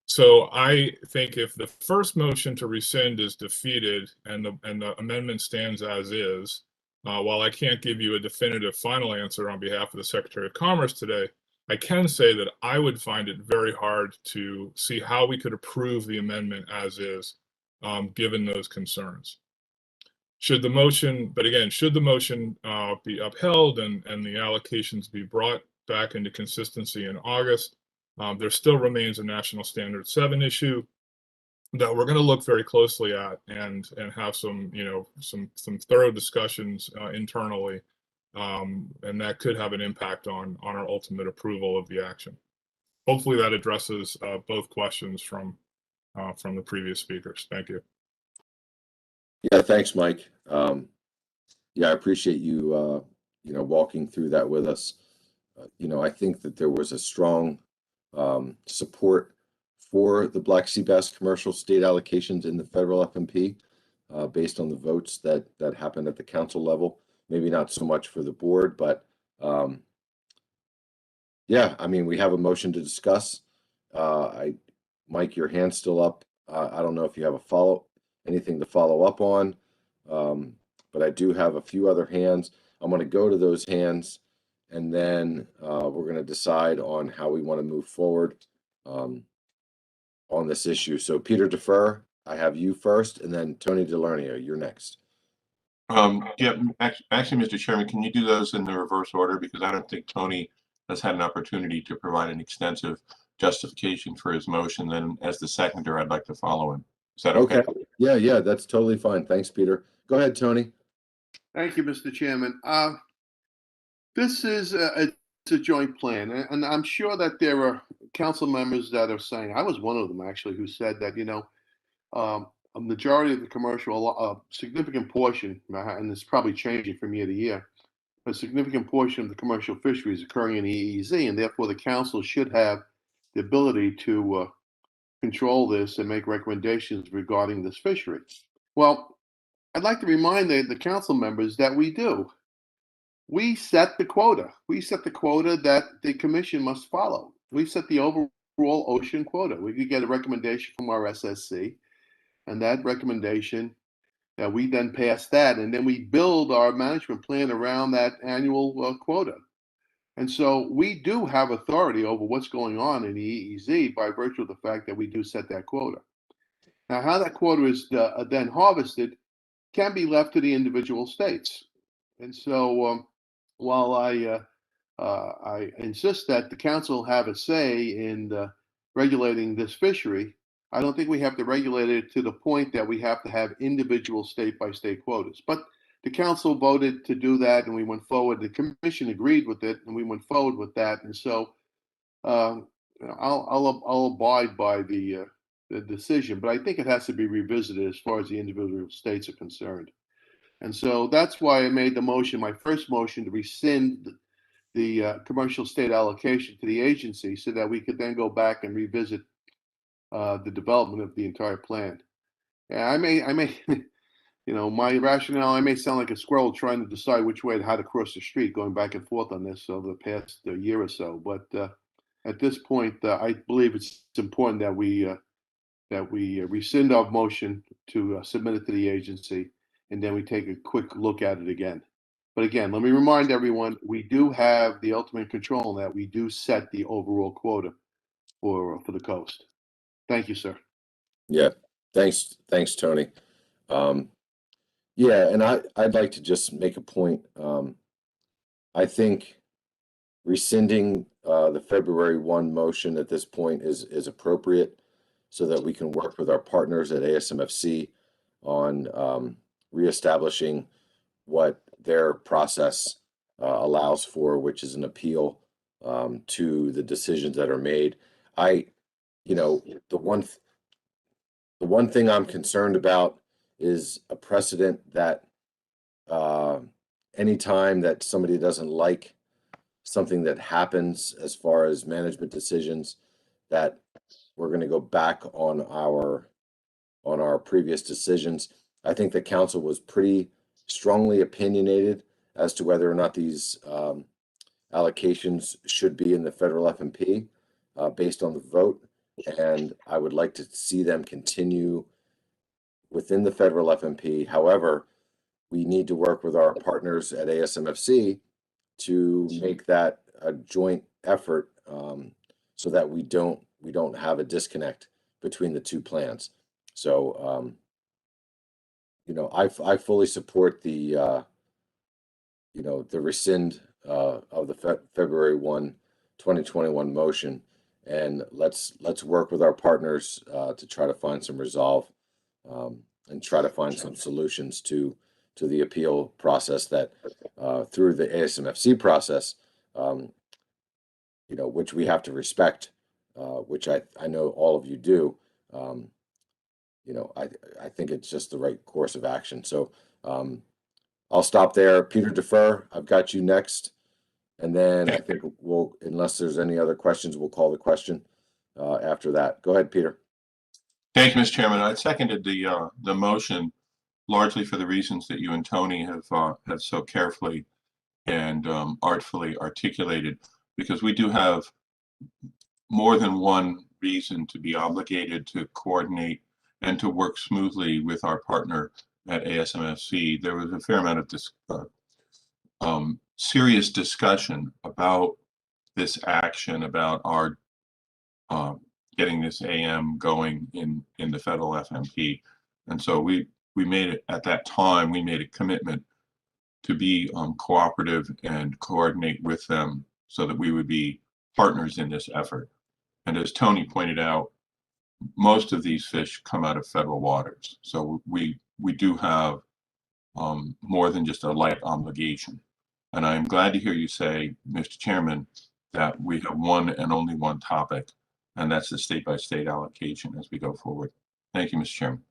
So I think if the first motion to rescind is defeated and the amendment stands as is, while I can't give you a definitive final answer on behalf of the Secretary of Commerce today, I can say that I would find it very hard to see how we could approve the amendment as is, given those concerns. Should the motion be upheld and the allocations be brought back into consistency in August, there still remains a National Standard 7 issue that we're going to look very closely at and have some thorough discussions internally. And that could have an impact on our ultimate approval of the action. Hopefully that addresses both questions from the previous speakers. Thank you. Yeah, thanks, Mike. Yeah, I appreciate you, walking through that with us. I think that there was a strong support for the Black Sea Bass commercial state allocations in the federal FMP based on the votes that happened at the council level. Maybe not so much for the board, but yeah, I mean, we have a motion to discuss. Mike, your hand's still up. I don't know if you have anything to follow up on, but I do have a few other hands. I'm going to go to those hands, and then we're going to decide on how we want to move forward on this issue. So Peter Defer, I have you first, and then Tony DeLarnio, you're next. Yeah, actually, Mr. Chairman, can you do those in the reverse order? Because I don't think Tony has had an opportunity to provide an extensive justification for his motion. Then as the seconder, I'd like to follow him. Is that okay? Yeah, that's totally fine. Thanks, Peter. Go ahead, Tony. Thank you, Mr. Chairman. This is a a joint plan, and I'm sure that there are council members that are saying, I was one of them actually, who said that, a majority of the commercial, a significant portion, and it's probably changing from year to year, a significant portion of the commercial fisheries occurring in the EEZ, and therefore the council should have the ability to control this and make recommendations regarding this fishery. Well, I'd like to remind the council members that we do. We set the quota. We set the quota that the commission must follow. We set the overall ocean quota. We could get a recommendation from our SSC, and that recommendation, we then pass that, and then we build our management plan around that annual quota. And so we do have authority over what's going on in the EEZ by virtue of the fact that we do set that quota. Now, how that quota is then harvested can be left to the individual states. And so while I insist that the council have a say in regulating this fishery, I don't think we have to regulate it to the point that we have to have individual state-by-state quotas. But the council voted to do that, and we went forward. The commission agreed with it, and we went forward with that. And so I'll abide by the decision, but I think it has to be revisited as far as the individual states are concerned. And so that's why I made the motion, my first motion, to rescind the commercial state allocation to the agency so that we could then go back and revisit the development of the entire plan. Yeah, I may, my rationale, I may sound like a squirrel trying to decide which way, how to cross the street, going back and forth on this over the past year or so. But at this point, I believe it's important that we rescind our motion to submit it to the agency, and then we take a quick look at it again. But again, let me remind everyone, we do have the ultimate control in that we do set the overall quota for the coast. Thank you, sir. Yeah, thanks, Tony. Yeah, and I'd like to just make a point. I think rescinding the February 1 motion at this point is appropriate so that we can work with our partners at ASMFC on reestablishing what their process allows for, which is an appeal to the decisions that are made. The one thing I'm concerned about is a precedent that anytime that somebody doesn't like something that happens as far as management decisions, that we're going to go back on our previous decisions. I think the council was pretty strongly opinionated as to whether or not these allocations should be in the federal FMP based on the vote. And I would like to see them continue within the federal FMP. However, we need to work with our partners at ASMFC to make that a joint effort so that we don't have a disconnect between the two plans. So I fully support the the rescind of the February 1, 2021 motion, and let's work with our partners to try to find some resolve and try to find some solutions to the appeal process that through the ASMFC process, which we have to respect, which I know all of you do. I think it's just the right course of action. So I'll stop there. Peter Defer, I've got you next. And then I think unless there's any other questions, we'll call the question after that. Go ahead, Peter. Thank you, Mr. Chairman. I seconded the motion largely for the reasons that you and Tony have so carefully and artfully articulated, because we do have more than one reason to be obligated to coordinate and to work smoothly with our partner at ASMFC. There was a fair amount of serious discussion about this action, about our getting this AM going in the federal FMP. And so we made it, at that time, we made a commitment to be cooperative and coordinate with them so that we would be partners in this effort. And as Tony pointed out, most of these fish come out of federal waters. So we do have more than just a light obligation. And I'm glad to hear you say, Mr. Chairman, that we have one and only one topic, and that's the state-by-state allocation as we go forward. Thank you, Mr. Chairman.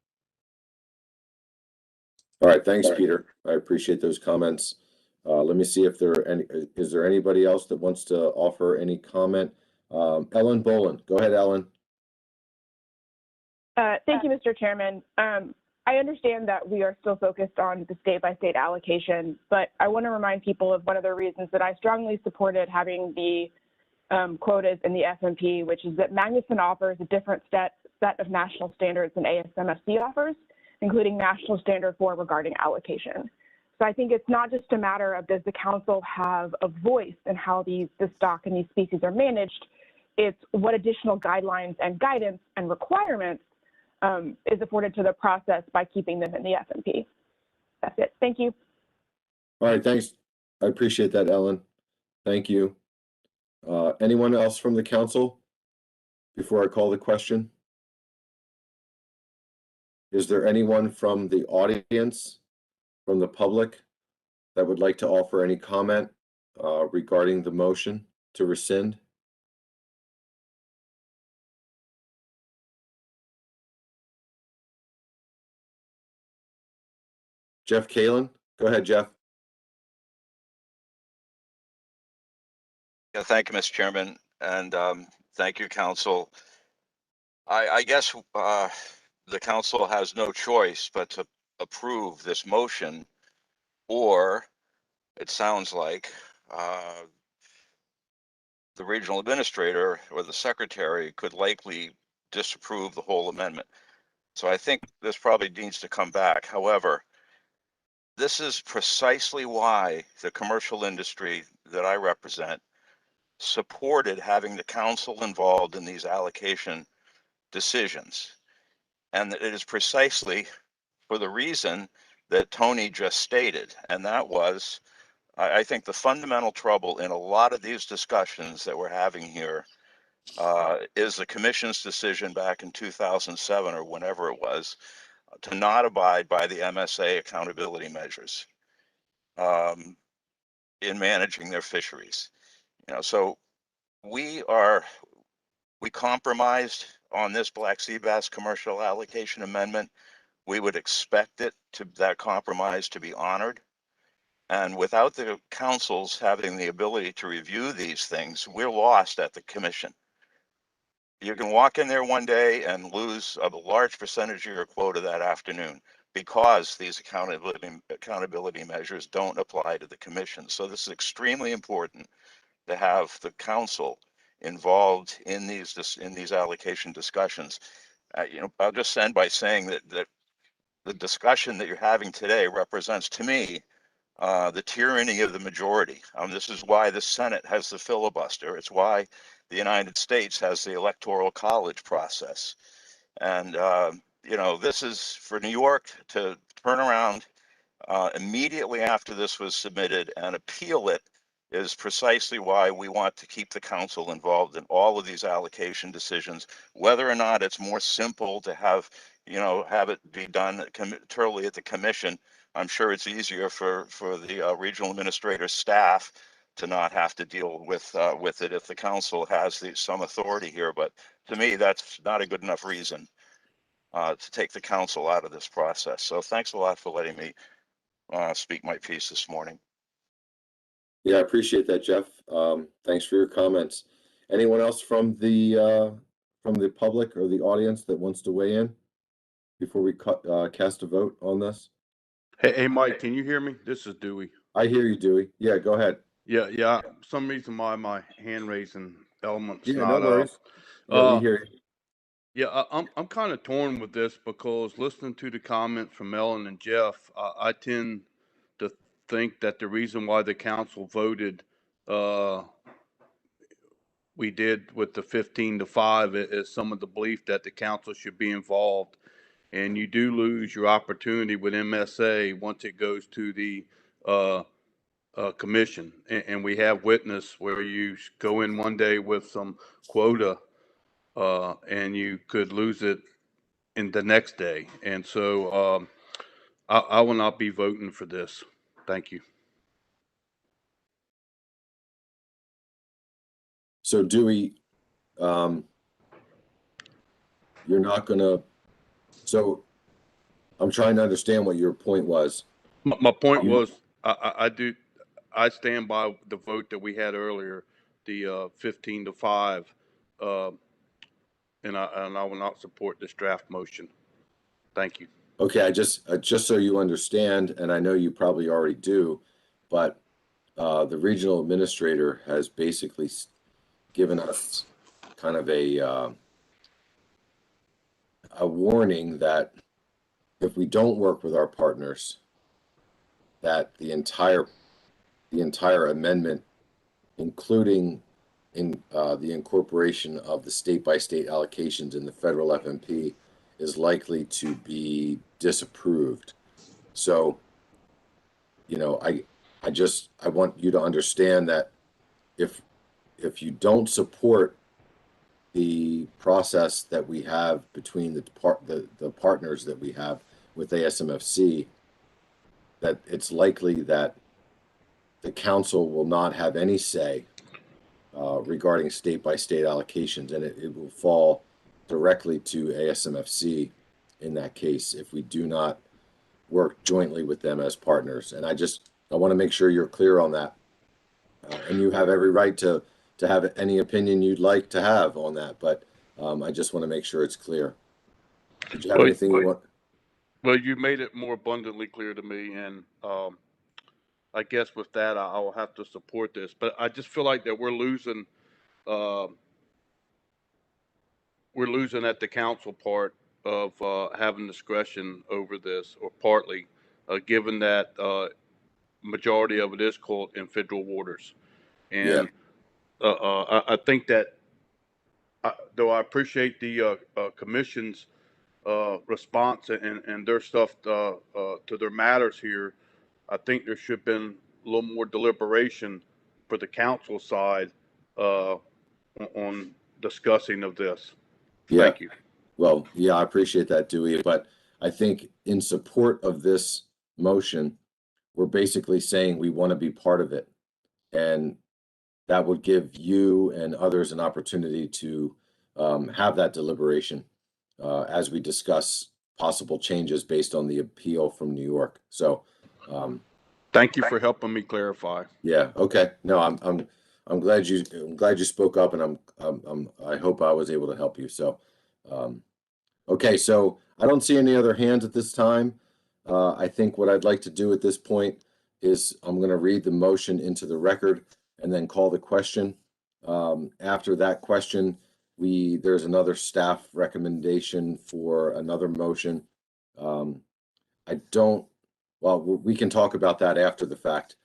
All right, thanks, Peter. I appreciate those comments. Let me see if is there anybody else that wants to offer any comment? Ellen Boland, go ahead, Ellen. Thank you, Mr. Chairman. I understand that we are still focused on the state-by-state allocation, but I want to remind people of one of the reasons that I strongly supported having the quotas in the SMP, which is that Magnuson offers a different set of national standards than ASMFC offers, including National Standard 4 regarding allocation. So I think it's not just a matter of does the council have a voice in how the stock and these species are managed, it's what additional guidelines and guidance and requirements is afforded to the process by keeping them in the SMP. That's it. Thank you. All right, thanks. I appreciate that, Ellen. Thank you. Anyone else from the council before I call the question? Is there anyone from the audience, from the public, that would like to offer any comment regarding the motion to rescind? Jeff Kalin, go ahead, Jeff. Yeah, thank you, Mr. Chairman, and thank you, Council. I guess the Council has no choice but to approve this motion, or it sounds like the regional administrator or the secretary could likely disapprove the whole amendment. So I think this probably needs to come back. However, this is precisely why the commercial industry that I represent supported having the council involved in these allocation decisions. And it is precisely for the reason that Tony just stated. And that was, I think the fundamental trouble in a lot of these discussions that we're having here is the commission's decision back in 2007 or whenever it was to not abide by the MSA accountability measures in managing their fisheries. So we compromised on this Black Sea Bass commercial allocation amendment. We would expect that compromise to be honored. And without the councils having the ability to review these things, we're lost at the commission. You can walk in there one day and lose a large percentage of your quota that afternoon because these accountability measures don't apply to the commission. So this is extremely important to have the council involved in these allocation discussions. I'll just end by saying that the discussion that you're having today represents to me the tyranny of the majority. This is why the Senate has the filibuster. It's why the United States has the electoral college process. And this is for New York to turn around immediately after this was submitted and appeal it is precisely why we want to keep the council involved in all of these allocation decisions, whether or not it's more simple to have it be done totally at the commission. I'm sure it's easier for the regional administrator staff to not have to deal with it if the council has some authority here. But to me, that's not a good enough reason to take the council out of this process. So thanks a lot for letting me speak my piece this morning. Yeah, I appreciate that, Jeff. Thanks for your comments. Anyone else from the public or the audience that wants to weigh in before we cast a vote on this? Hey, Mike, can you hear me? This is Dewey. I hear you, Dewey. Yeah, go ahead. Yeah. Some reason why my hand raising element's Yeah, not no worries. up. We hear you. Yeah, I'm kind of torn with this because listening to the comments from Ellen and Jeff, I tend to think that the reason why the council voted we did with the 15-5 is some of the belief that the council should be involved. And you do lose your opportunity with MSA once it goes to the commission. And we have witnessed where you go in one day with some quota and you could lose it in the next day. And so I will not be voting for this. Thank you. So Dewey, you're not gonna, so I'm trying to understand what your point was. My point You- was, I stand by the vote that we had earlier, the 15-5, and I will not support this draft motion. Thank you. Okay, I just so you understand, and I know you probably already do, but the regional administrator has basically given us kind of a warning that if we don't work with our partners, that the entire amendment, including in the incorporation of the state-by-state allocations in the federal FMP, is likely to be disapproved. So, you know, I want you to understand that if you don't support the process that we have between the partners that we have with ASMFC, that it's likely that the council will not have any say regarding state-by-state allocations, and it will fall directly to ASMFC in that case if we do not work jointly with them as partners. And I want to make sure you're clear on that. And you have every right to have any opinion you'd like to have on that, but I just want to make sure it's clear. Did you have anything you want? Well, you made it more abundantly clear to me, and I guess with that, I will have to support this. But I just feel like that we're losing at the council part of having discretion over this, or partly, given that majority of it is caught in federal waters. And I think that, though I appreciate the commission's response and their stuff to their matters here, I think there should have been a little more deliberation for the council side on discussing of this. Yeah. Thank you. Well, yeah, I appreciate that, Dewey, but I think in support of this motion, we're basically saying we want to be part of it. And that would give you and others an opportunity to have that deliberation as we discuss possible changes based on the appeal from New York. So, thank you for helping me clarify. yeah, okay. No, I'm glad you spoke up, and I hope I was able to help you. So, okay, so I don't see any other hands at this time. I think what I'd like to do at this point is I'm going to read the motion into the record and then call the question. After that question, there's another staff recommendation for another motion. We can talk about that after the fact,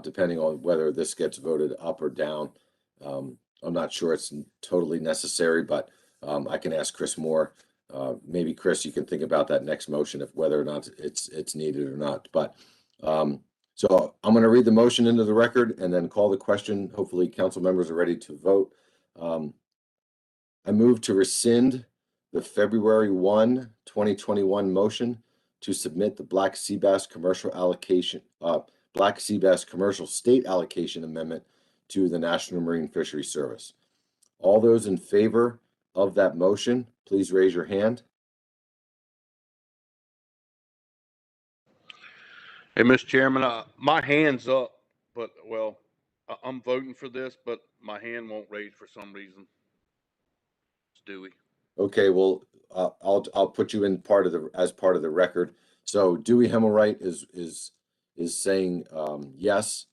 depending on whether this gets voted up or down. I'm not sure it's totally necessary, but I can ask Chris Moore. Maybe Chris, you can think about that next motion, if whether or not it's needed or not. But so I'm going to read the motion into the record and then call the question. Hopefully, council members are ready to vote. I move to rescind the February 1, 2021 motion to submit the Black Sea Bass Commercial State Allocation Amendment to the National Marine Fisheries Service. All those in favor of that motion, please raise your hand. Hey, Mr. Chairman, my hand's up, but I'm voting for this, but my hand won't raise for some reason. It's Dewey. Okay, well, I'll put you in as part of the record. So Dewey Hemmelwright is saying yes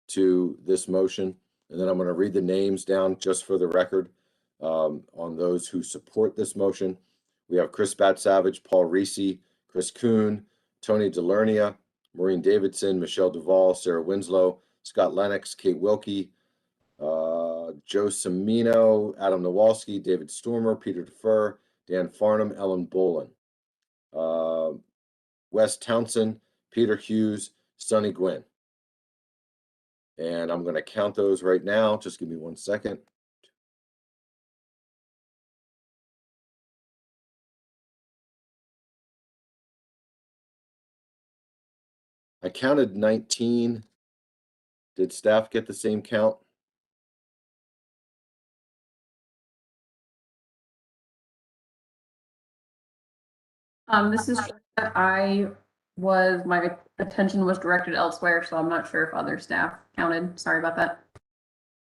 to this motion, and then I'm going to read the names down just for the record on those who support this motion. We have Chris Bat-Savage, Paul Reese, Chris Kuhn, Tony DeLernia, Maureen Davidson, Michelle Duvall, Sarah Winslow, Scott Lennox, Kate Wilkie, Joe Semino, Adam Nowalski, David Stormer, Peter DeFur, Dan Farnham, Ellen Bolin, Wes Townsend, Peter Hughes, Sonny Gwynn. And I'm going to count those right now. Just give me 1 second. I counted 19. Did staff get the same count? This is, my attention was directed elsewhere, so I'm not sure if other staff counted. Sorry about that.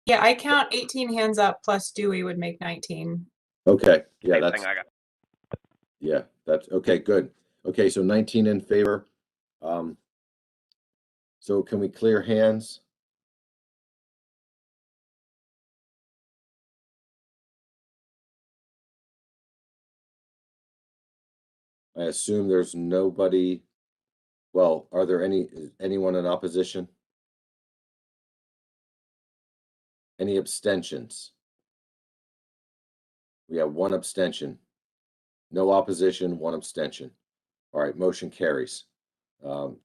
Yeah, I count 18 hands up plus Dewey would make 19. Okay, yeah, Same that's, thing I got. yeah, that's, okay, good. Okay, so 19 in favor. So can we clear hands? I assume there's nobody. Well, are there anyone in opposition? Any abstentions? We have one abstention. No opposition, one abstention. All right, motion carries.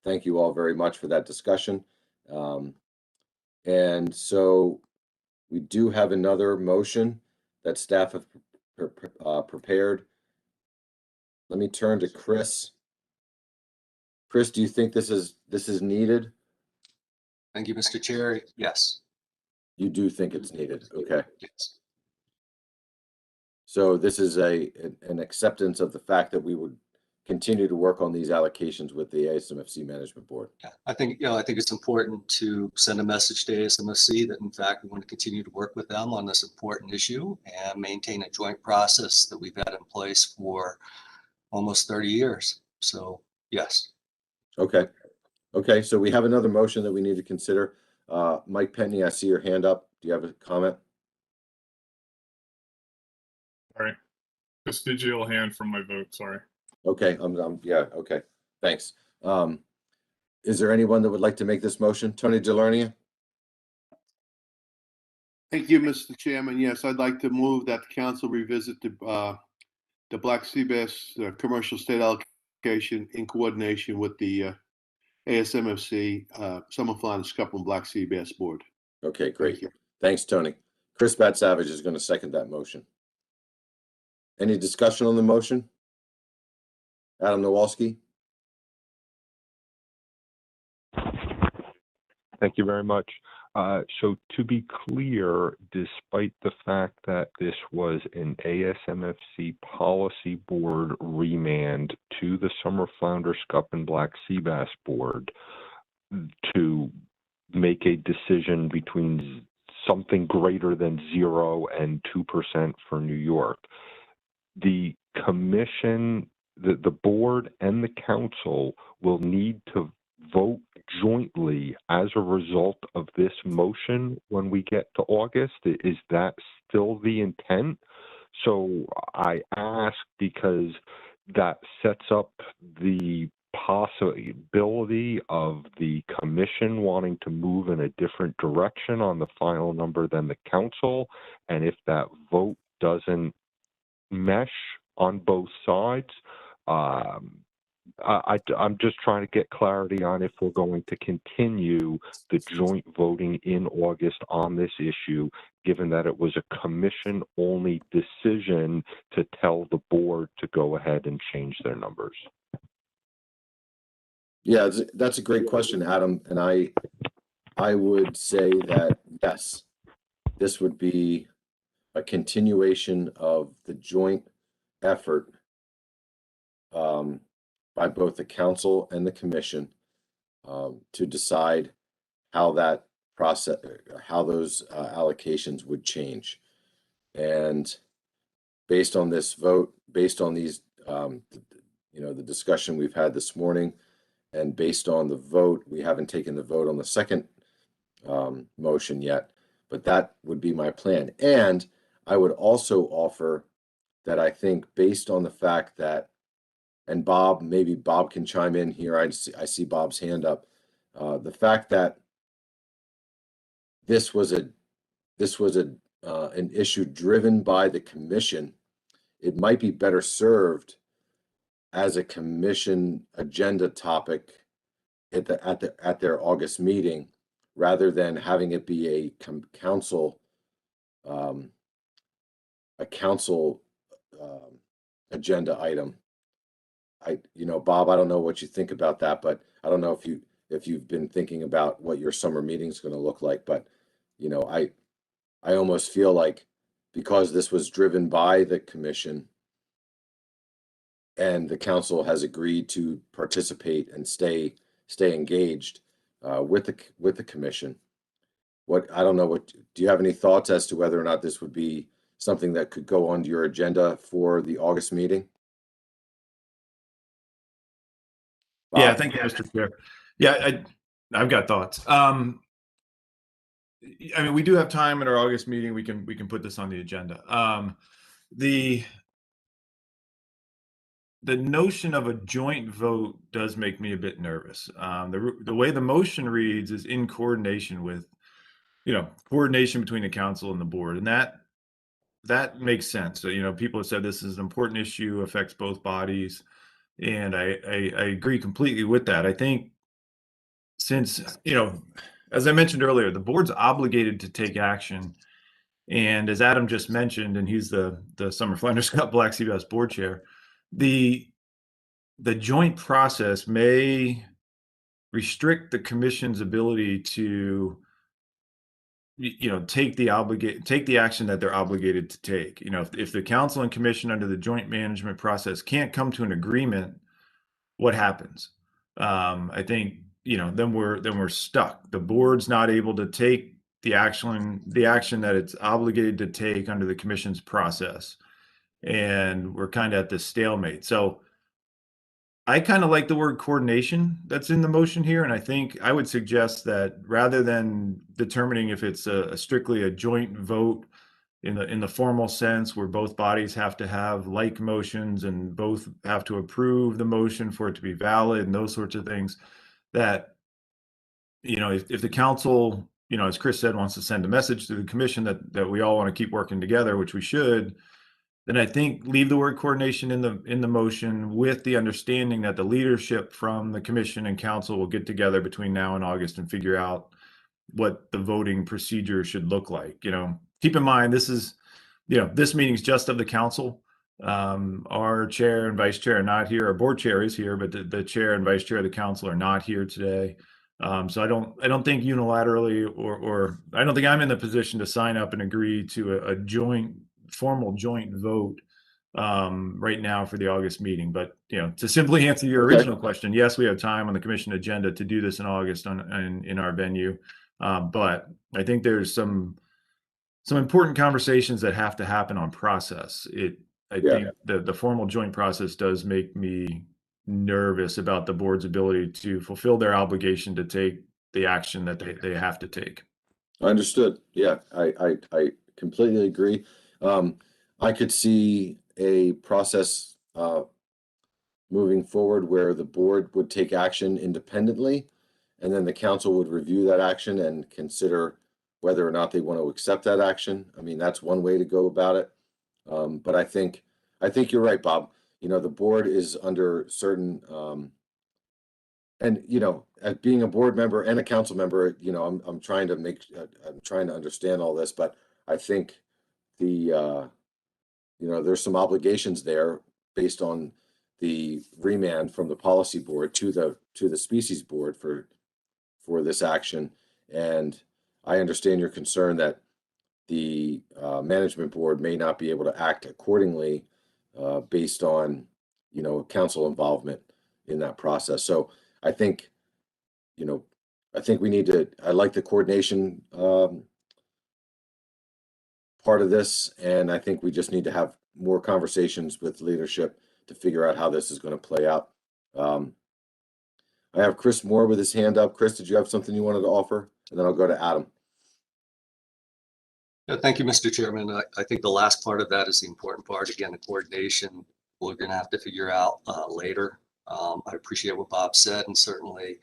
Thank you all very much for that discussion. And so we do have another motion that staff have prepared. Let me turn to Chris. Chris, do you think this is needed? Thank you, Mr. Chair. Yes. You do think it's needed, okay. Yes. So this is an acceptance of the fact that we would continue to work on these allocations with the ASMFC Management Board. Yeah, I think it's important to send a message to ASMFC that in fact we want to continue to work with them on this important issue and maintain a joint process that we've had in place for almost 30 years. So yes. Okay. Okay, so we have another motion that we need to consider. Mike Penny, I see your hand up. Do you have a comment? Sorry. Vestigial hand from my vote, sorry. Okay, yeah, okay, thanks. Is there anyone that would like to make this motion? Tony Delarnia? Thank you, Mr. Chairman. Yes, I'd like to move that the council revisit the Black Sea Bass commercial state allocation in coordination with the ASMFC, Summer Flounder Cup and Black Sea Bass Board. Okay, great. Thank you. Thanks, Tony. Chris Bat Savage is going to second that motion. Any discussion on the motion? Adam Nowalski? Thank you very much. So to be clear, despite the fact that this was an ASMFC policy board remand to the Summer Flounder Cup and Black Sea Bass Board to make a decision between something greater than 0 and 2% for New York, the commission, the board and the council will need to vote jointly as a result of this motion when we get to August. Is that still the intent? So I ask because that sets up the possibility of the commission wanting to move in a different direction on the final number than the council. And if that vote doesn't mesh on both sides, I'm just trying to get clarity on if we're going to continue the joint voting in August on this issue, given that it was a commission-only decision to tell the board to go ahead and change their numbers. Yeah, that's a great question, Adam. And I would say that, yes, this would be a continuation of the joint effort by both the council and the commission to decide how that process, how those allocations would change. And based on this vote, based on these, the discussion we've had this morning, and based on the vote, we haven't taken the vote on the second motion yet, but that would be my plan. And I would also offer that I think based on the fact that, and Bob, maybe Bob can chime in here. I see Bob's hand up. The fact that this was an issue driven by the commission, it might be better served as a commission agenda topic at their August meeting, rather than having it be a council agenda item. Bob, I don't know what you think about that, but I don't know if you've been thinking about what your summer meeting is going to look like, but I almost feel like because this was driven by the commission, and the council has agreed to participate and stay engaged with the commission. I don't know, do you have any thoughts as to whether or not this would be something that could go onto your agenda for the August meeting? Yeah, Bob? thank you, Mr. Chair. Yeah, I've got thoughts. I mean, we do have time at our August meeting. We can put this on the agenda. The notion of a joint vote does make me a bit nervous. The way the motion reads is in coordination with, coordination between the council and the board, and that makes sense. So, people have said this is an important issue, affects both bodies, and I agree completely with that. I think since, as I mentioned earlier, the board's obligated to take action, and as Adam just mentioned, and he's the Summer Flanders Cup Black Sea Bass board chair, the joint process may restrict the commission's ability to take the action that they're obligated to take. If the council and commission under the joint management process can't come to an agreement, what happens? I think then we're stuck. The board's not able to take the action that it's obligated to take under the commission's process, and we're kind of at this stalemate. So I kind of like the word coordination that's in the motion here, and I think I would suggest that rather than determining if it's strictly a joint vote in the formal sense, where both bodies have to have like motions and both have to approve the motion for it to be valid and those sorts of things, that if the council, as Chris said, wants to send a message to the commission that we all want to keep working together, which we should, then I think leave the word coordination in the motion, with the understanding that the leadership from the commission and council will get together between now and August and figure out what the voting procedure should look like. Keep in mind, this meeting's just of the council. Our chair and vice chair are not here. Our board chair is here, but the chair and vice chair of the council are not here today. So I don't think unilaterally, or I don't think I'm in the position to sign up and agree to a formal joint vote right now for the August meeting. But to simply answer your original question, yes, we have time on the commission agenda to do this in August in our venue. But I think there's some important conversations that have to happen on process. I think the formal joint process does make me nervous about the board's ability to fulfill their obligation to take the action that they have to take. Understood. Yeah, I completely agree. I could see a process moving forward where the board would take action independently, and then the council would review that action and consider whether or not they want to accept that action. I mean, that's one way to go about it. But I think you're right, Bob. The board is under certain, and as being a board member and a council member, I'm trying to understand all this, but I think there's some obligations there based on the remand from the policy board to the species board for this action. And I understand your concern that the management board may not be able to act accordingly based on council involvement in that process. So I think we need to, I like the coordination part of this, and I think we just need to have more conversations with leadership to figure out how this is going to play out. I have Chris Moore with his hand up. Chris, did you have something you wanted to offer? And then I'll go to Adam. Yeah, thank you, Mr. Chairman. I think the last part of that is the important part. Again, the coordination we're going to have to figure out later. I appreciate what Bob said, and certainly,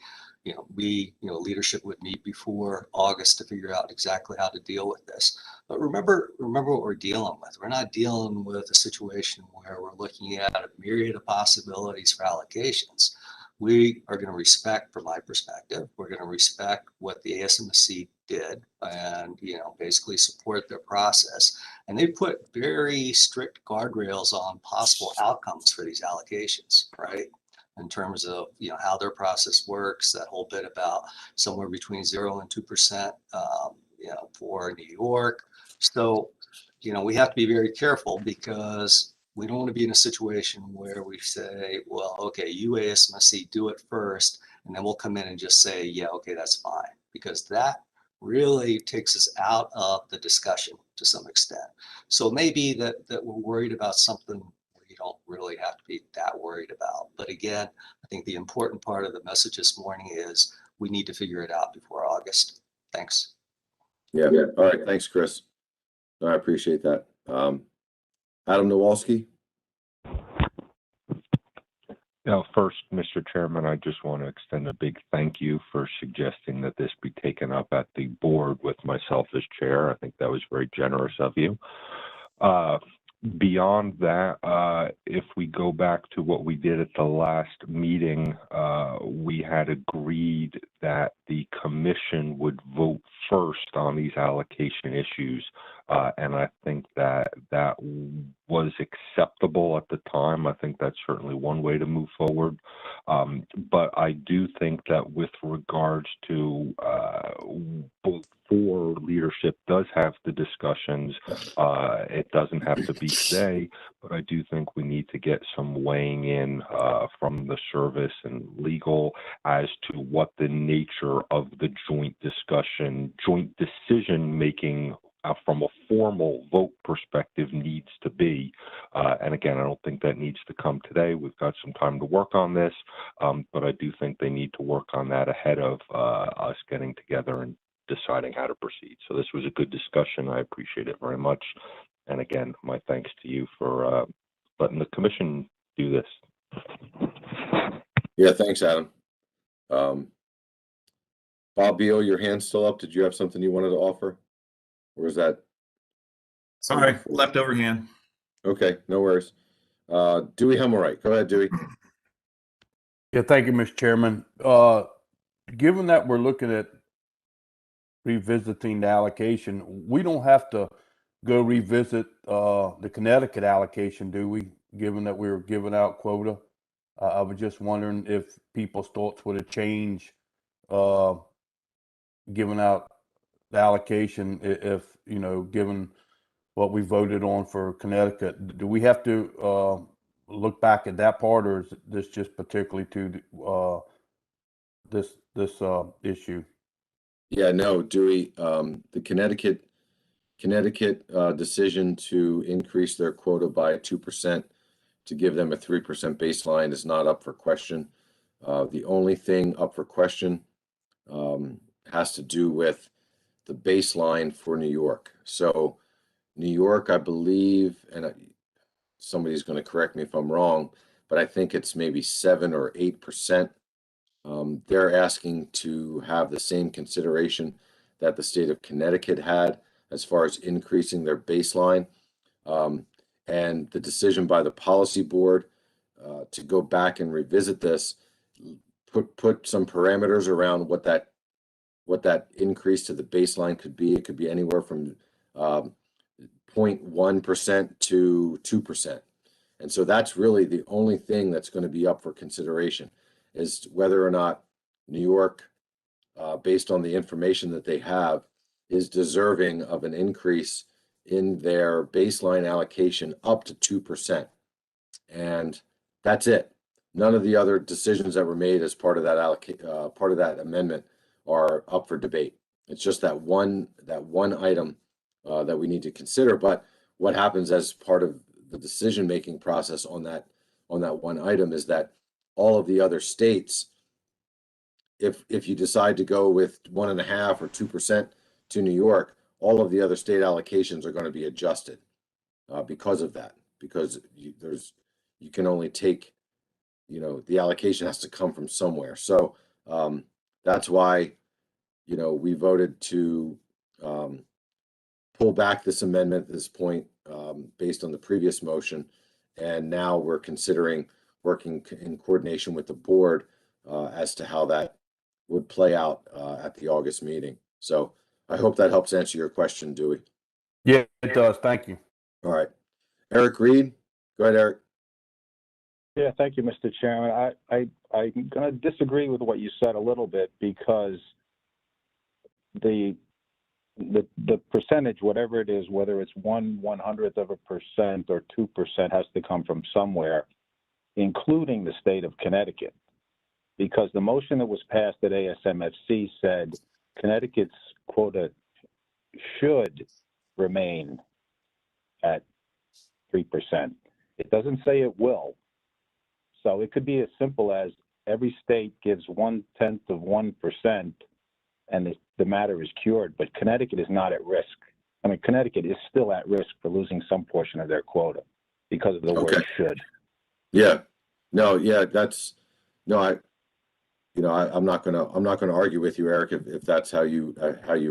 leadership would meet before August to figure out exactly how to deal with this. But remember what we're dealing with. We're not dealing with a situation where we're looking at a myriad of possibilities for allocations. We are going to respect, from my perspective, we're going to respect what the ASMFC did and, basically support their process. And they put very strict guardrails on possible outcomes for these allocations, right? In terms of, how their process works, that whole bit about somewhere between 0 and 2%, for New York. So, we have to be very careful, because we don't want to be in a situation where we say, well, okay, you ASMFC do it first, and then we'll come in and just say, yeah, okay, that's fine, because that really takes us out of the discussion to some extent. So maybe that we're worried about something we don't really have to be that worried about. But again, I think the important part of the message this morning is we need to figure it out before August. Thanks. Yeah. All right. Thanks, Chris. I appreciate that. Adam Nowalski. Now, first, Mr. Chairman, I just want to extend a big thank you for suggesting that this be taken up at the board with myself as chair. I think that was very generous of you. Beyond that, if we go back to what we did at the last meeting, we had agreed that the commission would vote first on these allocation issues. And I think that was acceptable at the time. I think that's certainly one way to move forward. But I do think that with regards to both for leadership does have the discussions, it doesn't have to be today, but I do think we need to get some weighing in from the service and legal as to what the nature of the joint decision making from a formal vote perspective needs to be. And again, I don't think that needs to come today. We've got some time to work on this, but I do think they need to work on that ahead of us getting together and deciding how to proceed. So this was a good discussion. I appreciate it very much. And again, my thanks to you for letting the commission do this. Yeah, thanks, Adam. Bob Beal, your hand's still up. Did you have something you wanted to offer? Or is that? Sorry, leftover hand. Okay, no worries. Dewey Hemmelwright. Go ahead, Dewey. Yeah, thank you, Mr. Chairman. Given that we're looking at revisiting the allocation, we don't have to go revisit the Connecticut allocation, do we? Given that we were giving out quota, I was just wondering if people's thoughts would have changed giving out the allocation if, you know, given what we voted on for Connecticut. Do we have to look back at that part, or is this just particularly to this issue? Yeah, no, Dewey, the Connecticut decision to increase their quota by 2% to give them a 3% baseline is not up for question. The only thing up for question has to do with the baseline for New York. So New York, I believe, and somebody's going to correct me if I'm wrong, but I think it's maybe 7 or 8%. They're asking to have the same consideration that the state of Connecticut had as far as increasing their baseline. And the decision by the policy board to go back and revisit this, put some parameters around what that increase to the baseline could be. It could be anywhere from 0.1% to 2%. And so that's really the only thing that's going to be up for consideration, is whether or not New York, based on the information that they have, is deserving of an increase in their baseline allocation up to 2%. And that's it. None of the other decisions that were made as part of that part of that amendment are up for debate. It's just that one item that we need to consider. But what happens as part of the decision-making process on that one item is that all of the other states, if you decide to go with 1.5 or 2% to New York, all of the other state allocations are going to be adjusted because of that. Because you can only take, you know, the allocation has to come from somewhere. So that's why, you know, we voted to pull back this amendment at this point based on the previous motion. And now we're considering working in coordination with the board as to how that would play out at the August meeting. So I hope that helps answer your question, Dewey. Yeah, it does. Thank you. All right. Eric Reed. Go ahead, Eric. Yeah, thank you, Mr. Chairman. I'm going to disagree with what you said a little bit, because the the percentage, whatever it is, whether it's 1/100% or 2%, has to come from somewhere, including the state of Connecticut. Because the motion that was passed at ASMFC said Connecticut's quota should remain at 3%. It doesn't say it will. So it could be as simple as every state gives 0.1% and the matter is cured, but Connecticut is not at risk. I mean, Connecticut is still at risk for losing some portion of their quota because of the word should. Yeah, no, yeah, that's, no, I'm not gonna argue with you, Eric, if that's how you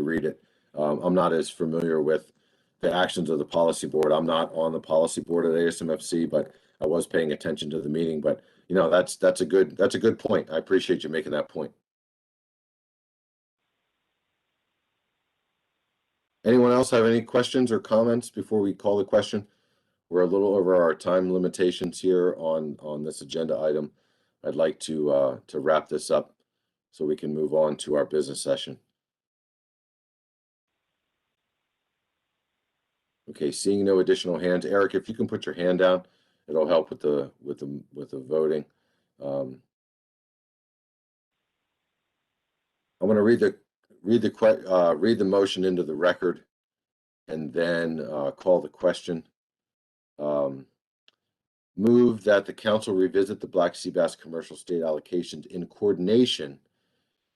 read it. I'm not as familiar with the actions of the policy board. I'm not on the policy board at ASMFC, but I was paying attention to the meeting. But that's a good point. I appreciate you making that point. Anyone else have any questions or comments before we call the question? We're a little over our time limitations here on this agenda item. I'd like to wrap this up so we can move on to our business session. Okay, seeing no additional hands, Eric, if you can put your hand down, it'll help with the voting. I'm going to read the motion into the record, and then call the question. Move that the council revisit the Black Sea Bass commercial state allocations in coordination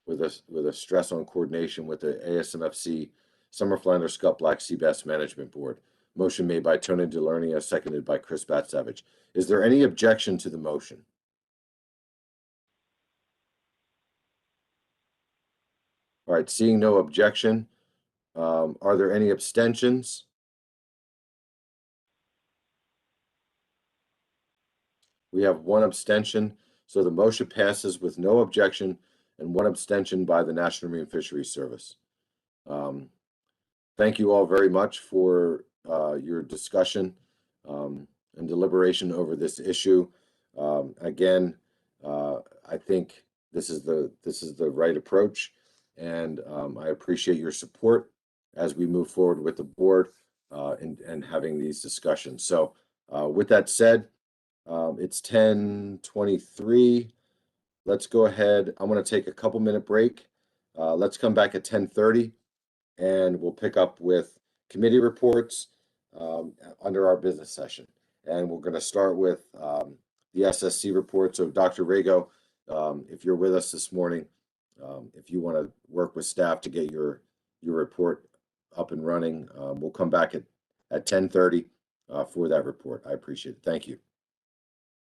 with a stress on coordination with the ASMFC Summer Flounder Scup Black Sea Bass Management Board. Motion made by Tony DeLernia, seconded by Chris Batsavage. Is there any objection to the motion? All right, seeing no objection, are there any abstentions? We have one abstention, so the motion passes with no objection and one abstention by the National Marine Fisheries Service. Thank you all very much for your discussion and deliberation over this issue. Again, I think this is the right approach, and I appreciate your support as we move forward with the board and having these discussions. So with that said, it's 10:23. Let's go ahead. I'm going to take a couple-minute break. Let's come back at 10:30, and we'll pick up with committee reports under our business session. And we're going to start with the SSC report. So Dr. Rago, if you're with us this morning, if you want to work with staff to get your report up and running, we'll come back at 10:30 for that report. I appreciate it. Thank you.